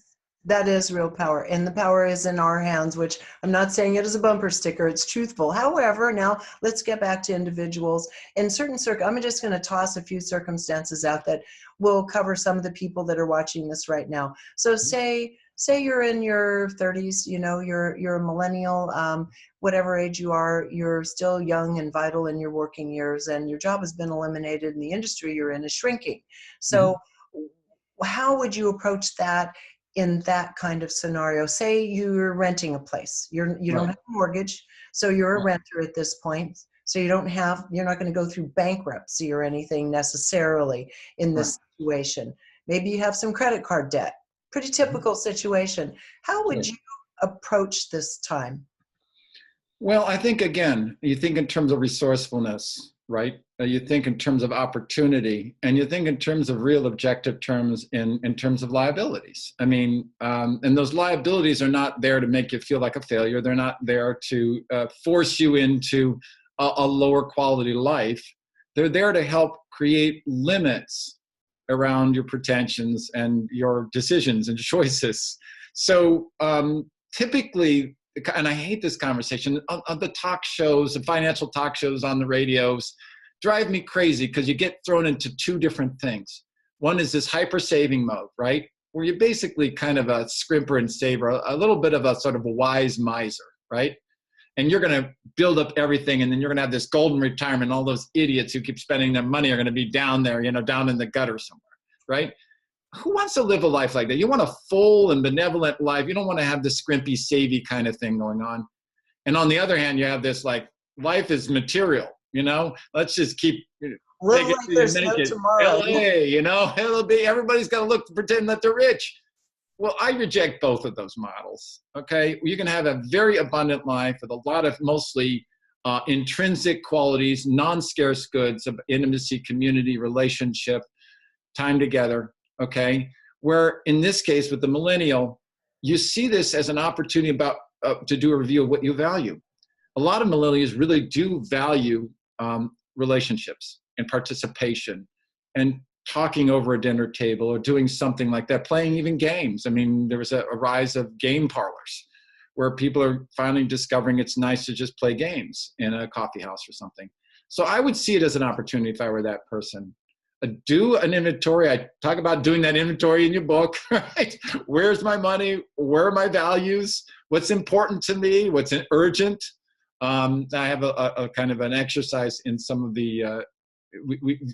That is real power, and the power is in our hands, which I'm not saying it as a bumper sticker, it's truthful. However, now let's get back to individuals. In certain I'm just going to toss a few circumstances out that will cover some of the people that are watching this right now. So say you're in your 30s, you know, you're a millennial, whatever age you are, you're still young and vital in your working years, and your job has been eliminated and the industry you're in is shrinking. So how would you approach that in that kind of scenario? Say you're renting a place, you don't have a mortgage, so you're a renter at this point. So you're not going to go through bankruptcy or anything necessarily in this situation. Maybe you have some credit card debt. Pretty typical situation. How would you approach this time? Well, I think, again, you think in terms of resourcefulness, right? You think in terms of opportunity, and you think in terms of real objective terms in terms of liabilities. I mean, and those liabilities are not there to make you feel like a failure. They're not there to force you into a lower quality life. They're there to help create limits around your pretensions and your decisions and choices. So typically, and I hate this conversation, on the talk shows, the financial talk shows on the radios, drive me crazy because you get thrown into two different things. One is this hyper saving mode, right? Where you're basically kind of a scrimper and saver, a little bit of a sort of a wise miser, right? And you're going to build up everything, and then you're going to have this golden retirement. All those idiots who keep spending their money are going to be down there, you know, down in the gutter somewhere, right? Who wants to live a life like that? You want a full and benevolent life. You don't want to have this scrimpy, savvy kind of thing going on. And on the other hand, you have this like, life is material, you know? Let's just keep live like there's no tomorrow. LA, you know? Everybody's got to look to pretend that they're rich. Well, I reject both of those models, okay? You can have a very abundant life with a lot of mostly intrinsic qualities, non-scarce goods of intimacy, community, relationship, time together, okay? Where in this case with the millennial, you see this as an opportunity to do a review of what you value. A lot of millennials really do value relationships and participation and talking over a dinner table or doing something like that, playing even games. I mean, there was a rise of game parlors where people are finally discovering it's nice to just play games in a coffee house or something. So I would see it as an opportunity if I were that person. Do an inventory. I talk about doing that inventory in your book, right? Where's my money? Where are my values? What's important to me? What's urgent? I have a kind of an exercise in some of the,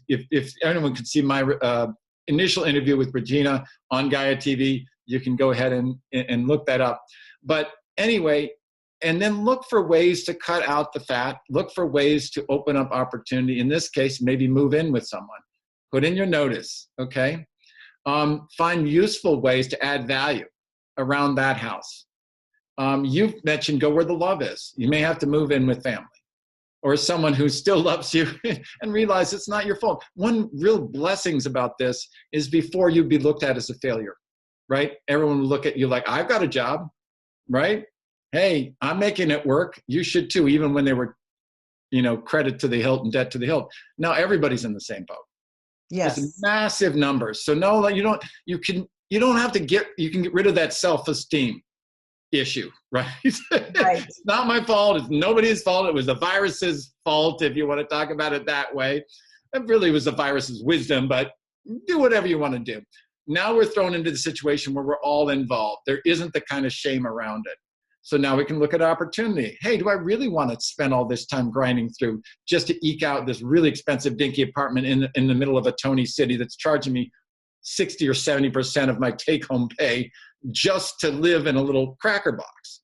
if anyone could see my initial interview with Regina on Gaia TV, you can go ahead and look that up. But anyway, and then look for ways to cut out the fat, look for ways to open up opportunity. In this case, maybe move in with someone. Put in your notice, okay? Find useful ways to add value around that house. You've mentioned go where the love is. You may have to move in with family or someone who still loves you and realize it's not your fault. One real blessings about this is before you'd be looked at as a failure, right? Everyone will look at you like, I've got a job, right? Hey, I'm making it work. You should too, even when they were, you know, credit to the hilt and debt to the hilt. Now everybody's in the same boat. Yes. It's massive numbers. So no, you don't have to you can get rid of that self-esteem issue, right? Right. It's not my fault. It's nobody's fault. It was the virus's fault, if you want to talk about it that way. It really was the virus's wisdom, but do whatever you want to do. Now we're thrown into the situation where we're all involved. There isn't the kind of shame around it. So now we can look at opportunity. Hey, do I really want to spend all this time grinding through just to eke out this really expensive dinky apartment in the middle of a Tony city that's charging me 60 or 70% of my take-home pay just to live in a little cracker box?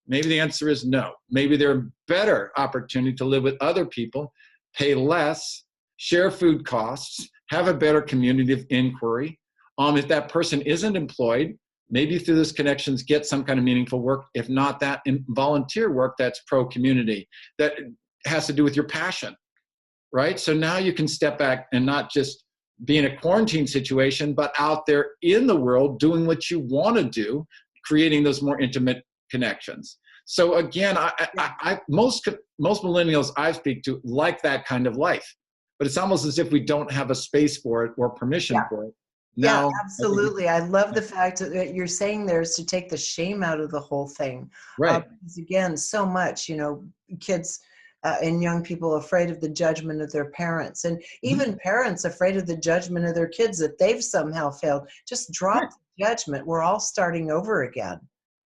Maybe the answer is no. Maybe there are better opportunity to live with other people, pay less, share food costs, have a better community of inquiry. If that person isn't employed, maybe through those connections, get some kind of meaningful work. If not that, volunteer work that's pro-community, that has to do with your passion. right? So now you can step back and not just be in a quarantine situation, but out there in the world doing what you want to do, creating those more intimate connections. So again, most millennials I speak to like that kind of life, but it's almost as if we don't have a space for it or permission for it. Yeah, Now, absolutely. I love the fact that you're saying there is to take the shame out of the whole thing. right. Because again, so much, kids and young people afraid of the judgment of their parents, and even parents afraid of the judgment of their kids that they've somehow failed. Just drop the judgment. We're all starting over again.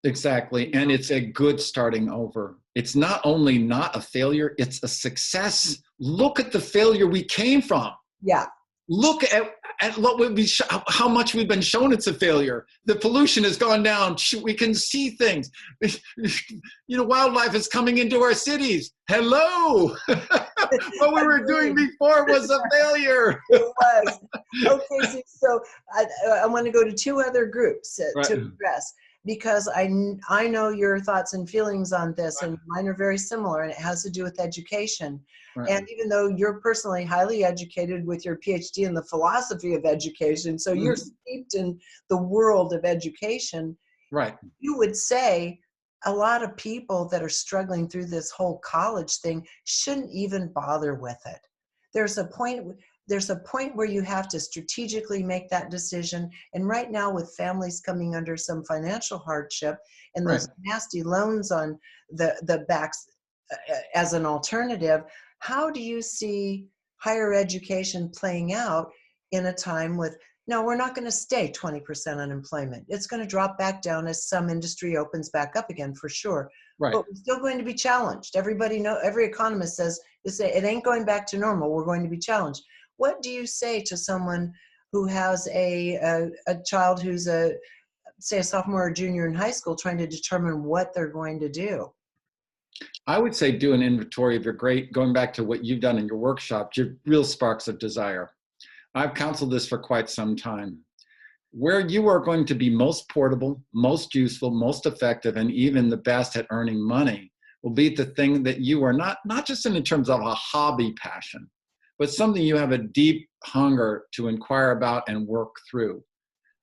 Exactly. And it's a good starting over. It's not only not a failure, it's a success. Look at the failure we came from. Yeah. Look at what would be how much we've been shown it's a failure. The pollution has gone down. We can see things. Wildlife is coming into our cities. Hello. What we were doing before was a failure. It was. Okay, so I want to go to two other groups to address, because I know your thoughts and feelings on this, and mine are very similar, and it has to do with education. Right. And even though you're personally highly educated with your Ph.D. in the philosophy of education, so you're steeped in the world of education, right? You would say a lot of people that are struggling through this whole college thing shouldn't even bother with it. There's a point where you have to strategically make that decision. And right now, with families coming under some financial hardship and those nasty loans on the backs as an alternative, how do you see higher education playing out in a time with, no, we're not going to stay 20% unemployment. It's going to drop back down as some industry opens back up again, for sure. Right. But we're still going to be challenged. Every economist says it ain't going back to normal. We're going to be challenged. What do you say to someone who has a child who's say a sophomore or junior in high school trying to determine what they're going to do? I would say do an inventory of going back to what you've done in your workshop, your real sparks of desire. I've counseled this for quite some time. Where you are going to be most portable, most useful, most effective, and even the best at earning money will be the thing that you are not just in terms of a hobby passion, but something you have a deep hunger to inquire about and work through.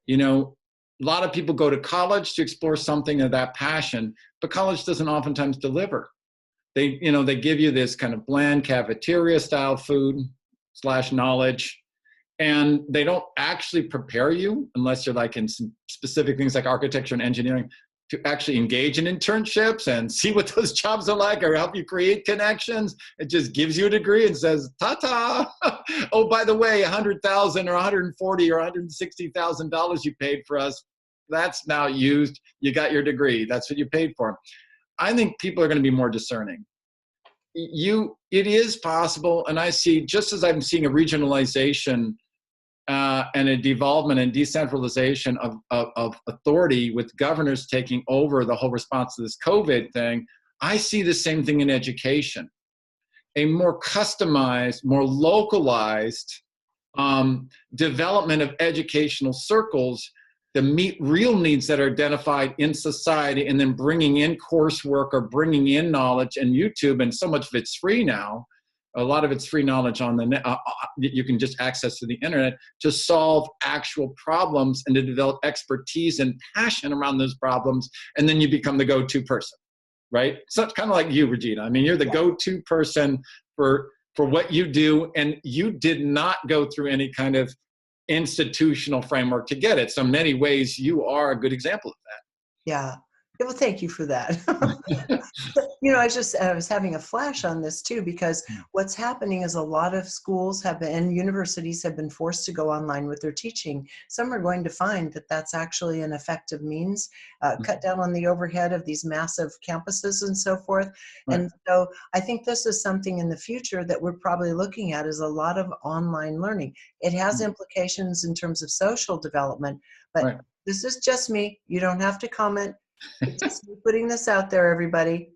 A lot of people go to college to explore something of that passion, but college doesn't oftentimes deliver. They give you this kind of bland cafeteria style food / knowledge, and they don't actually prepare you, unless you're like in some specific things like architecture and engineering, to actually engage in internships and see what those jobs are like, or help you create connections. It just gives you a degree and says, ta-ta. Oh, by the way, $100,000 or $140,000 or $160,000 you paid for us, that's now used. You got your degree. That's what you paid for. I think people are going to be more discerning. It is possible, and I see, just as I'm seeing a regionalization and a devolvement and decentralization of authority, with governors taking over the whole response to this COVID thing, I see the same thing in education. A more customized, more localized development of educational circles that meet real needs that are identified in society, and then bringing in coursework or bringing in knowledge. And YouTube, and so much of it's free now, a lot of it's free knowledge on the net, you can just access to the internet to solve actual problems and to develop expertise and passion around those problems. And then you become the go-to person, right? So it's kind of like you, Regina. I mean, you're the go-to person for what you do, and you did not go through any kind of institutional framework to get it. So in many ways, you are a good example of that. Yeah. Well, thank you for that. I was having a flash on this too, because what's happening is a lot of schools and universities have been forced to go online with their teaching. Some are going to find that that's actually an effective means, cut down on the overhead of these massive campuses and so forth. Right. And so I think this is something in the future that we're probably looking at, is a lot of online learning. It has implications in terms of social development, but this is just me. You don't have to comment. Just putting this out there, everybody.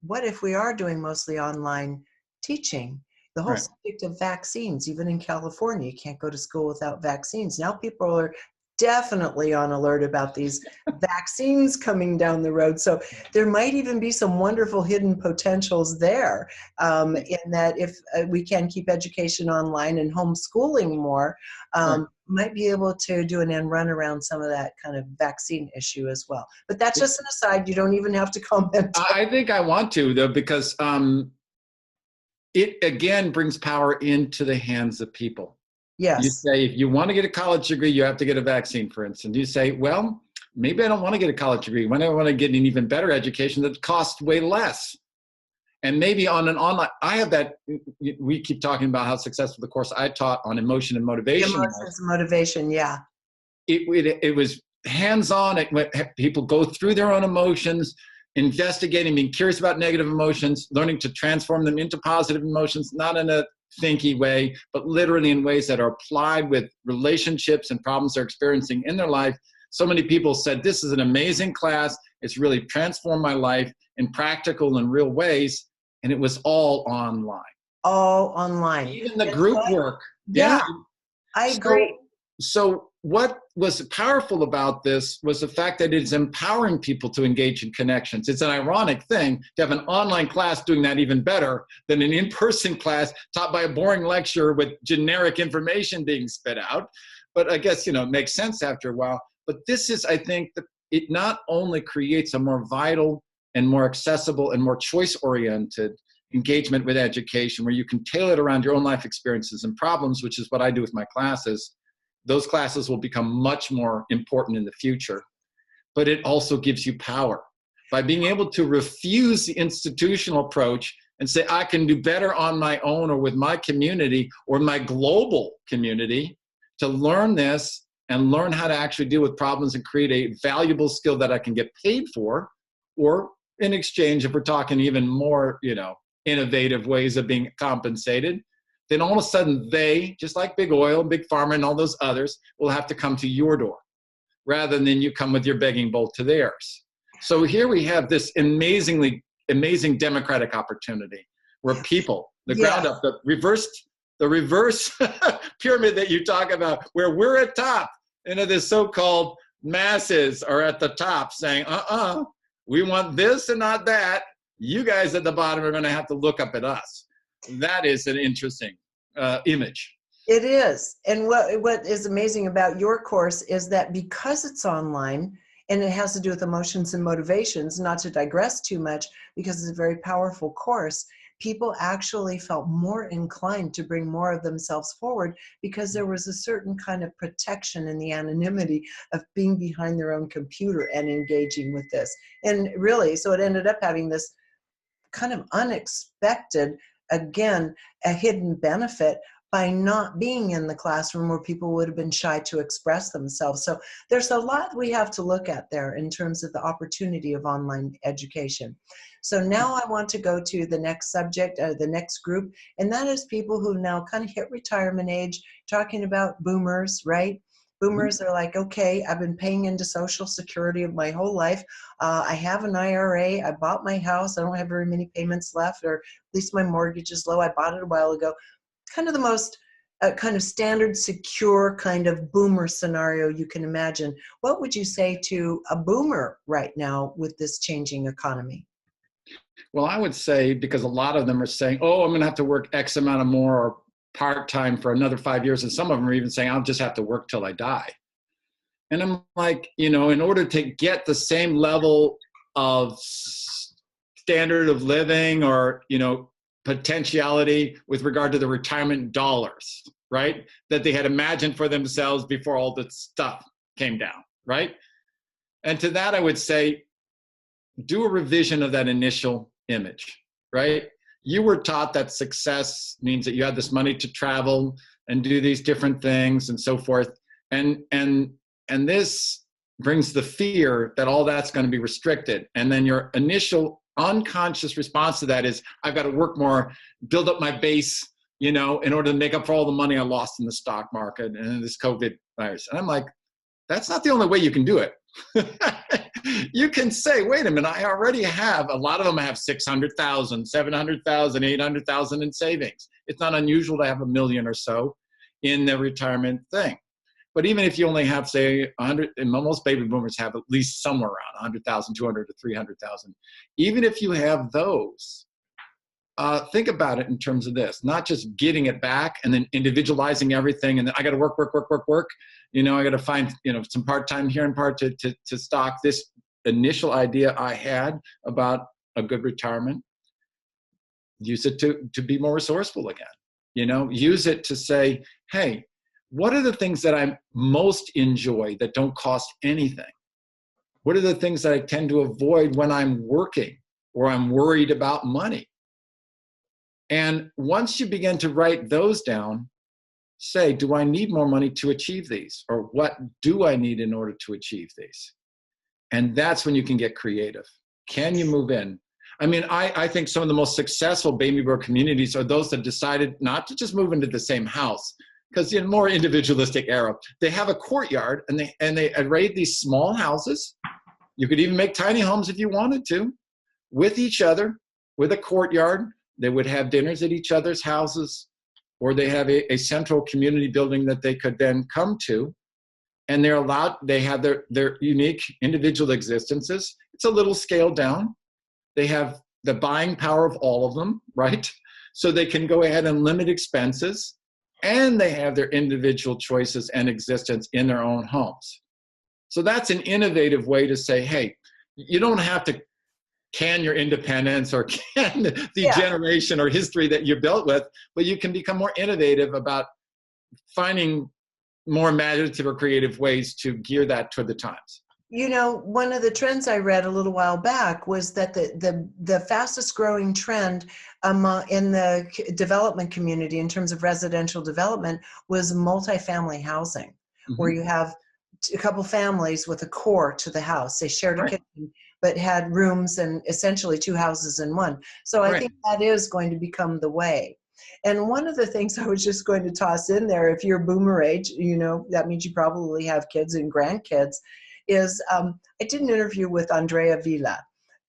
What if we are doing mostly online teaching? The whole subject of vaccines, even in California, you can't go to school without vaccines. Now people are definitely on alert about these vaccines coming down the road. So there might even be some wonderful hidden potentials there, in that if we can keep education online and homeschooling more, might be able to do an end run around some of that kind of vaccine issue as well. But that's just an aside. You don't even have to comment. I think I want to, though, because it again brings power into the hands of people. Yes. You say, if you want to get a college degree, you have to get a vaccine, for instance. You say, well, maybe I don't want to get a college degree. When I want to get an even better education that costs way less. And maybe on an online, I have that, we keep talking about how successful the course I taught on emotion and motivation. Emotions and motivation, yeah. It was hands-on. People go through their own emotions, investigating, being curious about negative emotions, learning to transform them into positive emotions, not in a thinky way, but literally in ways that are applied with relationships and problems they're experiencing in their life. So many people said, this is an amazing class. It's really transformed my life in practical and real ways. And it was all online. All online. Even the group work. Yeah, I agree. So what was powerful about this was the fact that it's empowering people to engage in connections. It's an ironic thing to have an online class doing that even better than an in-person class taught by a boring lecturer with generic information being spit out. But I guess, it makes sense after a while. But this is, I think, that it not only creates a more vital and more accessible and more choice-oriented engagement with education, where you can tailor it around your own life experiences and problems, which is what I do with my classes. Those classes will become much more important in the future. But it also gives you power. By being able to refuse the institutional approach and say, I can do better on my own or with my community or my global community, to learn this and learn how to actually deal with problems and create a valuable skill that I can get paid for, or in exchange, if we're talking even more, innovative ways of being compensated, then all of a sudden they, just like big oil, big pharma, and all those others, will have to come to your door rather than you come with your begging bowl to theirs. So here we have this amazing democratic opportunity where people, the ground up, the reverse pyramid that you talk about, where we're at top, the so-called masses are at the top saying, we want this and not that. You guys at the bottom are going to have to look up at us. That is an interesting image. It is. And what is amazing about your course is that because it's online and it has to do with emotions and motivations, not to digress too much, because it's a very powerful course, people actually felt more inclined to bring more of themselves forward because there was a certain kind of protection in the anonymity of being behind their own computer and engaging with this. And really, so it ended up having this kind of unexpected, again, a hidden benefit by not being in the classroom where people would have been shy to express themselves. So there's a lot we have to look at there in terms of the opportunity of online education. So now I want to go to the next subject, the next group, and that is people who now kind of hit retirement age, talking about boomers, right? Boomers are like, okay, I've been paying into Social Security my whole life. I have an IRA. I bought my house. I don't have very many payments left, or at least my mortgage is low. I bought it a while ago. Kind of the most kind of standard, secure kind of boomer scenario you can imagine. What would you say to a boomer right now with this changing economy? Well, I would say, because a lot of them are saying, I'm going to have to work X amount of more or part-time for another 5 years. And some of them are even saying, I'll just have to work till I die. And I'm like, in order to get the same level of standard of living or, potentiality with regard to the retirement dollars, right, that they had imagined for themselves before all this stuff came down, right? And to that, I would say, do a revision of that initial image, right? You were taught that success means that you had this money to travel and do these different things and so forth. And this brings the fear that all that's going to be restricted. And then your initial unconscious response to that is, I've got to work more, build up my base, in order to make up for all the money I lost in the stock market and this COVID virus. And I'm like, that's not the only way you can do it. You can say, wait a minute, I already have, a lot of them have 600,000, 700,000, 800,000 in savings. It's not unusual to have $1 million or so in the retirement thing. But even if you only have, say, 100, and most baby boomers have at least somewhere around 100,000, 200 to 300,000. Even if you have those, think about it in terms of this, not just getting it back and then individualizing everything. And then I got to work. I got to find, some part-time here and part to stock this initial idea I had about a good retirement. Use it to be more resourceful again. Use it to say, hey, what are the things that I most enjoy that don't cost anything? What are the things that I tend to avoid when I'm working or I'm worried about money? And once you begin to write those down, say, do I need more money to achieve these? Or what do I need in order to achieve these? And that's when you can get creative. Can you move in? I mean, I think some of the most successful baby boomer communities are those that decided not to just move into the same house, because in a more individualistic era, they have a courtyard and they arrayed these small houses. You could even make tiny homes if you wanted to, with each other, with a courtyard. They would have dinners at each other's houses, or they have a central community building that they could then come to. And they have their unique individual existences. It's a little scaled down. They have the buying power of all of them, right? So they can go ahead and limit expenses, and they have their individual choices and existence in their own homes. So that's an innovative way to say, hey, you don't have to can your independence or can the generation or history that you're built with, but you can become more innovative about finding more imaginative or creative ways to gear that toward the times. One of the trends I read a little while back was that the fastest growing trend in the development community in terms of residential development was multifamily housing, where you have a couple families with a core to the house. They shared a kitchen, but had rooms and essentially two houses in one. So I think that is going to become the way. And one of the things I was just going to toss in there, if you're boomer age, that means you probably have kids and grandkids, is I did an interview with Andrea Villa.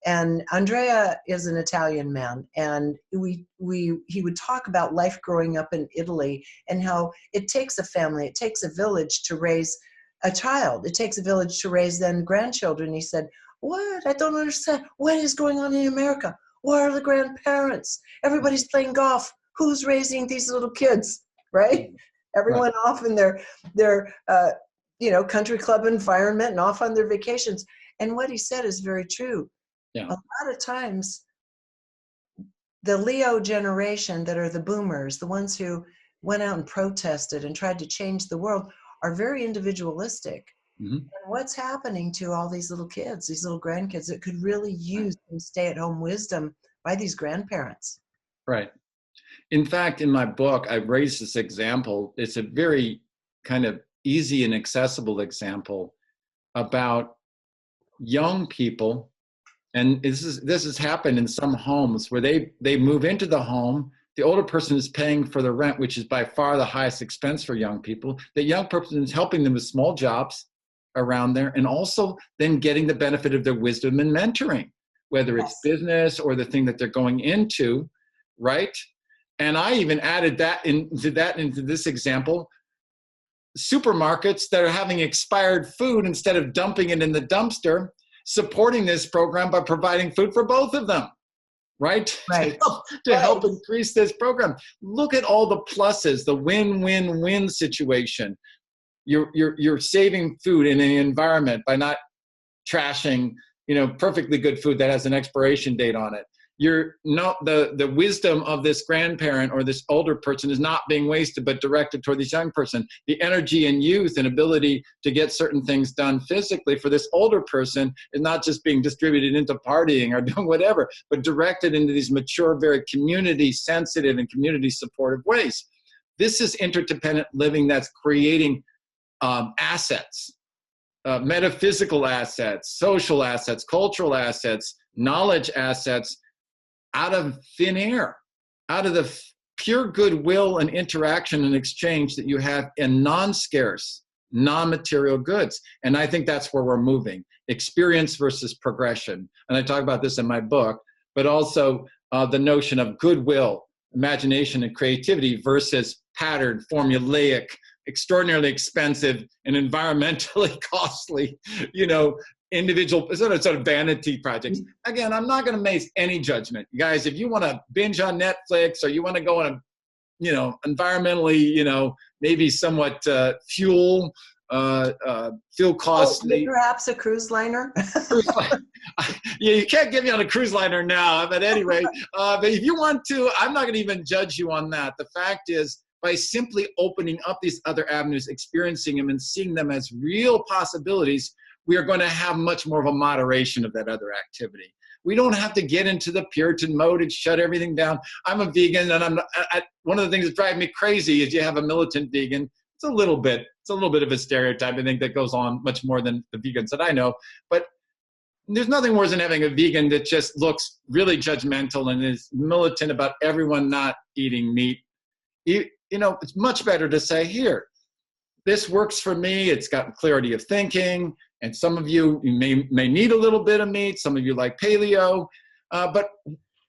And Andrea is an Italian man, and he would talk about life growing up in Italy and how it takes a family, it takes a village to raise a child. It takes a village to raise then grandchildren. He said, what? I don't understand. What is going on in America? Where are the grandparents? Everybody's playing golf. Who's raising these little kids, right? Everyone off in their country club environment and off on their vacations. And what he said is very true. Yeah. A lot of times, the Leo generation that are the boomers, the ones who went out and protested and tried to change the world, are very individualistic. Mm-hmm. And what's happening to all these little kids, these little grandkids that could really use some stay-at-home wisdom by these grandparents? Right. In fact, in my book, I've raised this example. It's a very kind of easy and accessible example about young people. And this has happened in some homes where they move into the home. The older person is paying for the rent, which is by far the highest expense for young people. The young person is helping them with small jobs around there, and also then getting the benefit of their wisdom and mentoring, whether it's business or the thing that they're going into, right? And I even added that into this example. Supermarkets that are having expired food, instead of dumping it in the dumpster, supporting this program by providing food for both of them, right? To help increase this program. Look at all the pluses, the win-win-win situation. You're saving food in an environment by not trashing, perfectly good food that has an expiration date on it. You're not the wisdom of this grandparent or this older person is not being wasted, but directed toward this young person. The energy and youth and ability to get certain things done physically for this older person is not just being distributed into partying or doing whatever, but directed into these mature, very community sensitive and community supportive ways. This is interdependent living that's creating assets, metaphysical assets, social assets, cultural assets, knowledge assets, out of thin air, out of the pure goodwill and interaction and exchange that you have in non-scarce, non-material goods. And I think that's where we're moving, experience versus progression. And I talk about this in my book, but also the notion of goodwill, imagination, and creativity versus patterned, formulaic, extraordinarily expensive and environmentally costly, individual sort of vanity projects. Again, I'm not going to make any judgment. Guys, if you want to binge on Netflix or you want to go on a, environmentally, maybe somewhat fuel costly. Perhaps a cruise liner? Yeah, you can't get me on a cruise liner now, but anyway, but if you want to, I'm not going to even judge you on that. The fact is, by simply opening up these other avenues, experiencing them and seeing them as real possibilities, we are going to have much more of a moderation of that other activity. We don't have to get into the Puritan mode and shut everything down. I'm a vegan, and one of the things that drives me crazy is you have a militant vegan. It's a little bit of a stereotype. I think that goes on much more than the vegans that I know. But there's nothing worse than having a vegan that just looks really judgmental and is militant about everyone not eating meat. It's much better to say, here, this works for me. It's got clarity of thinking. And some of you may need a little bit of meat. Some of you like paleo. But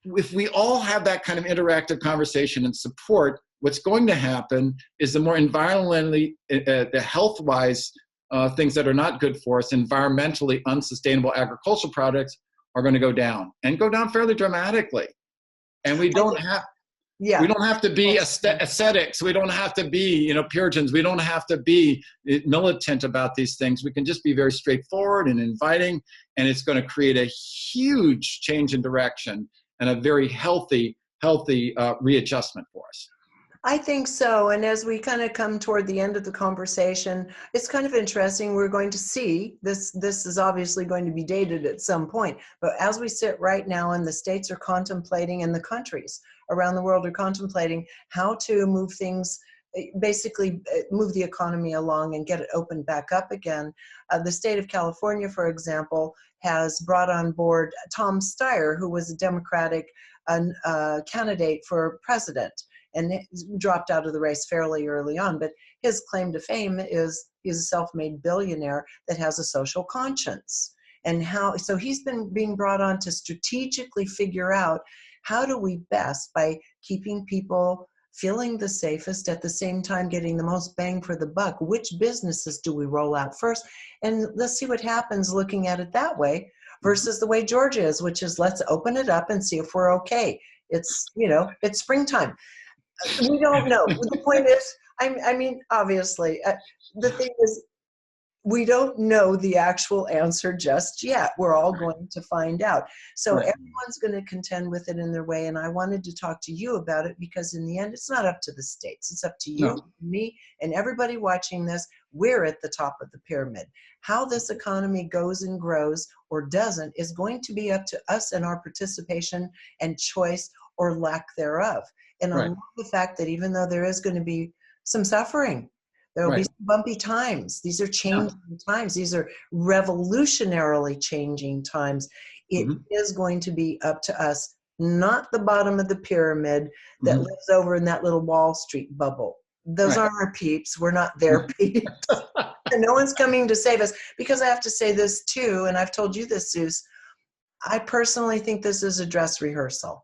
if we all have that kind of interactive conversation and support, what's going to happen is the more environmentally, the health-wise things that are not good for us, environmentally unsustainable agricultural products are going to go down and go down fairly dramatically. And we don't have to be ascetics. We don't have to be, Puritans. We don't have to be militant about these things. We can just be very straightforward and inviting, and it's going to create a huge change in direction and a very healthy readjustment for us. I think so. And as we kind of come toward the end of the conversation, it's kind of interesting. We're going to see this is obviously going to be dated at some point. But as we sit right now, and the states are contemplating, and the countries around the world are contemplating how to move things, basically move the economy along and get it opened back up again. The state of California, for example, has brought on board Tom Steyer, who was a Democratic candidate for president, and dropped out of the race fairly early on. But his claim to fame is he's a self-made billionaire that has a social conscience. And so he's been being brought on to strategically figure out, how do we best, by keeping people feeling the safest, at the same time getting the most bang for the buck, which businesses do we roll out first? And let's see what happens looking at it that way versus the way Georgia is, which is, let's open it up and see if we're okay. It's springtime. We don't know. The point is, I mean, obviously, the thing is, we don't know the actual answer just yet. We're all going to find out. So everyone's going to contend with it in their way. And I wanted to talk to you about it, because in the end, it's not up to the states. It's up to you, me, and everybody watching this. We're at the top of the pyramid. How this economy goes and grows or doesn't is going to be up to us and our participation and choice or lack thereof. And I love the fact that even though there is going to be some suffering, there will be some bumpy times. These are changing times. These are revolutionarily changing times. It is going to be up to us, not the bottom of the pyramid that lives over in that little Wall Street bubble. Those aren't our peeps. We're not their peeps. And no one's coming to save us. Because I have to say this too, and I've told you this, Zeus, I personally think this is a dress rehearsal.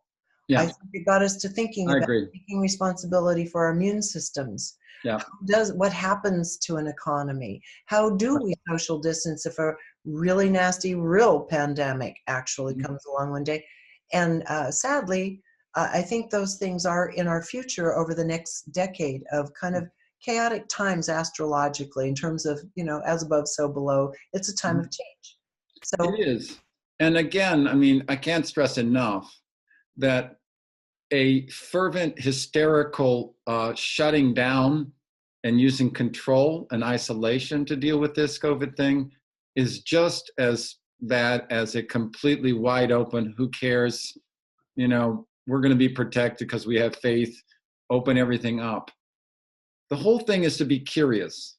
Yeah. I think it got us to thinking about taking responsibility for our immune systems. Yeah. What happens to an economy? How do we social distance if a really nasty, real pandemic actually comes along one day? And sadly, I think those things are in our future over the next decade of kind of chaotic times astrologically, in terms of, as above, so below. It's a time of change. So it is. And again, I mean, I can't stress enough that a fervent, hysterical shutting down and using control and isolation to deal with this COVID thing is just as bad as a completely wide open, who cares, we're going to be protected because we have faith, open everything up. The whole thing is to be curious.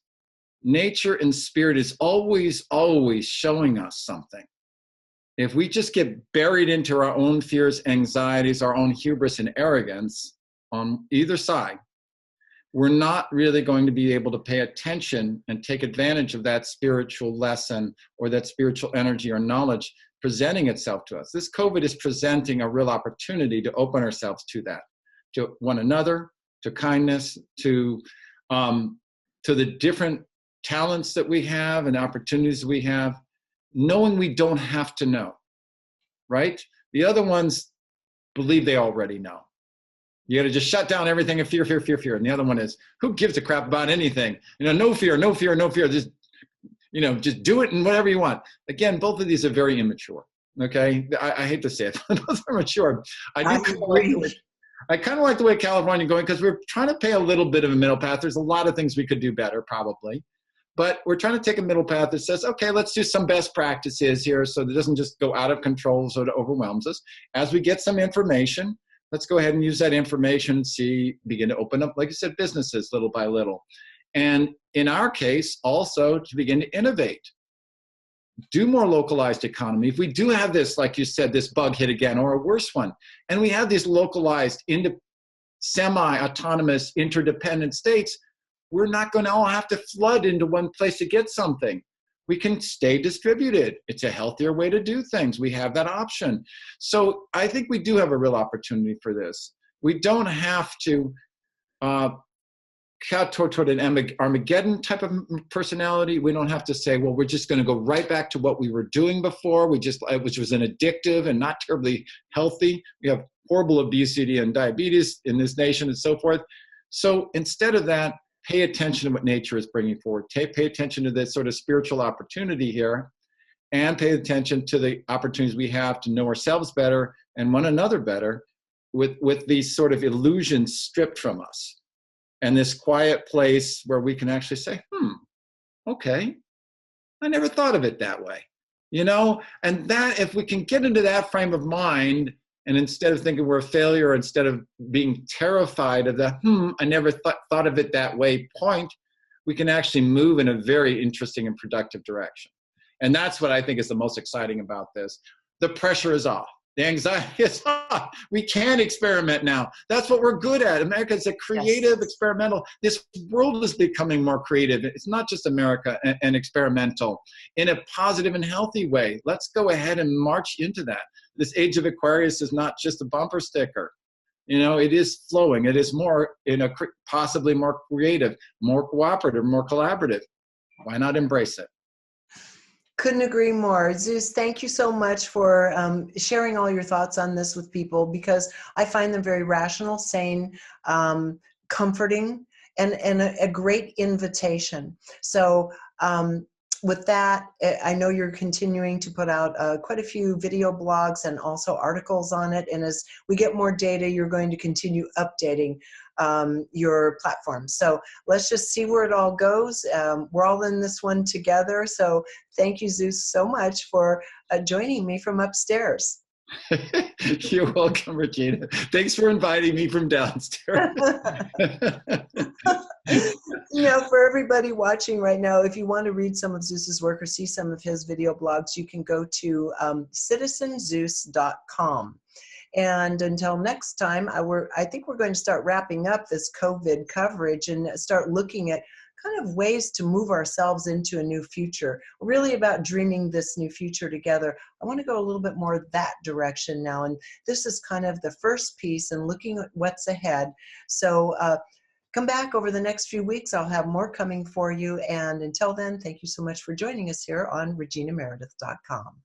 Nature and spirit is always, always showing us something. If we just get buried into our own fears, anxieties, our own hubris and arrogance on either side, we're not really going to be able to pay attention and take advantage of that spiritual lesson or that spiritual energy or knowledge presenting itself to us. This COVID is presenting a real opportunity to open ourselves to that, to one another, to kindness, to to the different talents that we have and opportunities we have, knowing we don't have to know, right? The other ones believe they already know. You got to just shut down everything and fear, fear, fear, fear. And the other one is, who gives a crap about anything? No fear, no fear, no fear. Just, just do it and whatever you want. Again, both of these are very immature. Okay, I hate to say it, but both are mature. I kind of like the way California going, because we're trying to pay a little bit of a middle path. There's a lot of things we could do better, probably. But we're trying to take a middle path that says, okay, let's do some best practices here so that it doesn't just go out of control so it overwhelms us. As we get some information, let's go ahead and use that information and begin to open up, like I said, businesses little by little. And in our case, also to begin to innovate, do more localized economy. If we do have this, like you said, this bug hit again, or a worse one, and we have these localized, semi-autonomous, interdependent states, we're not going to all have to flood into one place to get something. We can stay distributed. It's a healthier way to do things. We have that option. So I think we do have a real opportunity for this. We don't have to cut toward an Armageddon type of personality. We don't have to say, well, we're just going to go right back to what we were doing before, which was an addictive and not terribly healthy. We have horrible obesity and diabetes in this nation and so forth. So instead of that, pay attention to what nature is bringing forward. Pay attention to this sort of spiritual opportunity here, and pay attention to the opportunities we have to know ourselves better and one another better with these sort of illusions stripped from us. And this quiet place where we can actually say, okay, I never thought of it that way. And that, if we can get into that frame of mind, and instead of thinking we're a failure, instead of being terrified of the, I never thought of it that way point, we can actually move in a very interesting and productive direction. And that's what I think is the most exciting about this. The pressure is off. The anxiety is off. We can experiment now. That's what we're good at. America is a creative, experimental. This world is becoming more creative. It's not just America and experimental in a positive and healthy way. Let's go ahead and march into that. This age of Aquarius is not just a bumper sticker. It is flowing. It is more, possibly more creative, more cooperative, more collaborative. Why not embrace it? Couldn't agree more. Zeus, thank you so much for sharing all your thoughts on this with people, because I find them very rational, sane, comforting, and a great invitation. So with that, I know you're continuing to put out quite a few video blogs and also articles on it. And as we get more data, you're going to continue updating your platform. So let's just see where it all goes. We're all in this one together. So thank you, Zeus, so much for joining me from upstairs. You're welcome, Regina. Thanks for inviting me from downstairs. For everybody watching right now, if you want to read some of Zeus's work or see some of his video blogs, you can go to citizenzeus.com. And until next time, I think we're going to start wrapping up this COVID coverage and start looking at kind of ways to move ourselves into a new future, really about dreaming this new future together. I want to go a little bit more that direction now. And this is kind of the first piece in looking at what's ahead. So come back over the next few weeks. I'll have more coming for you. And until then, thank you so much for joining us here on reginameredith.com.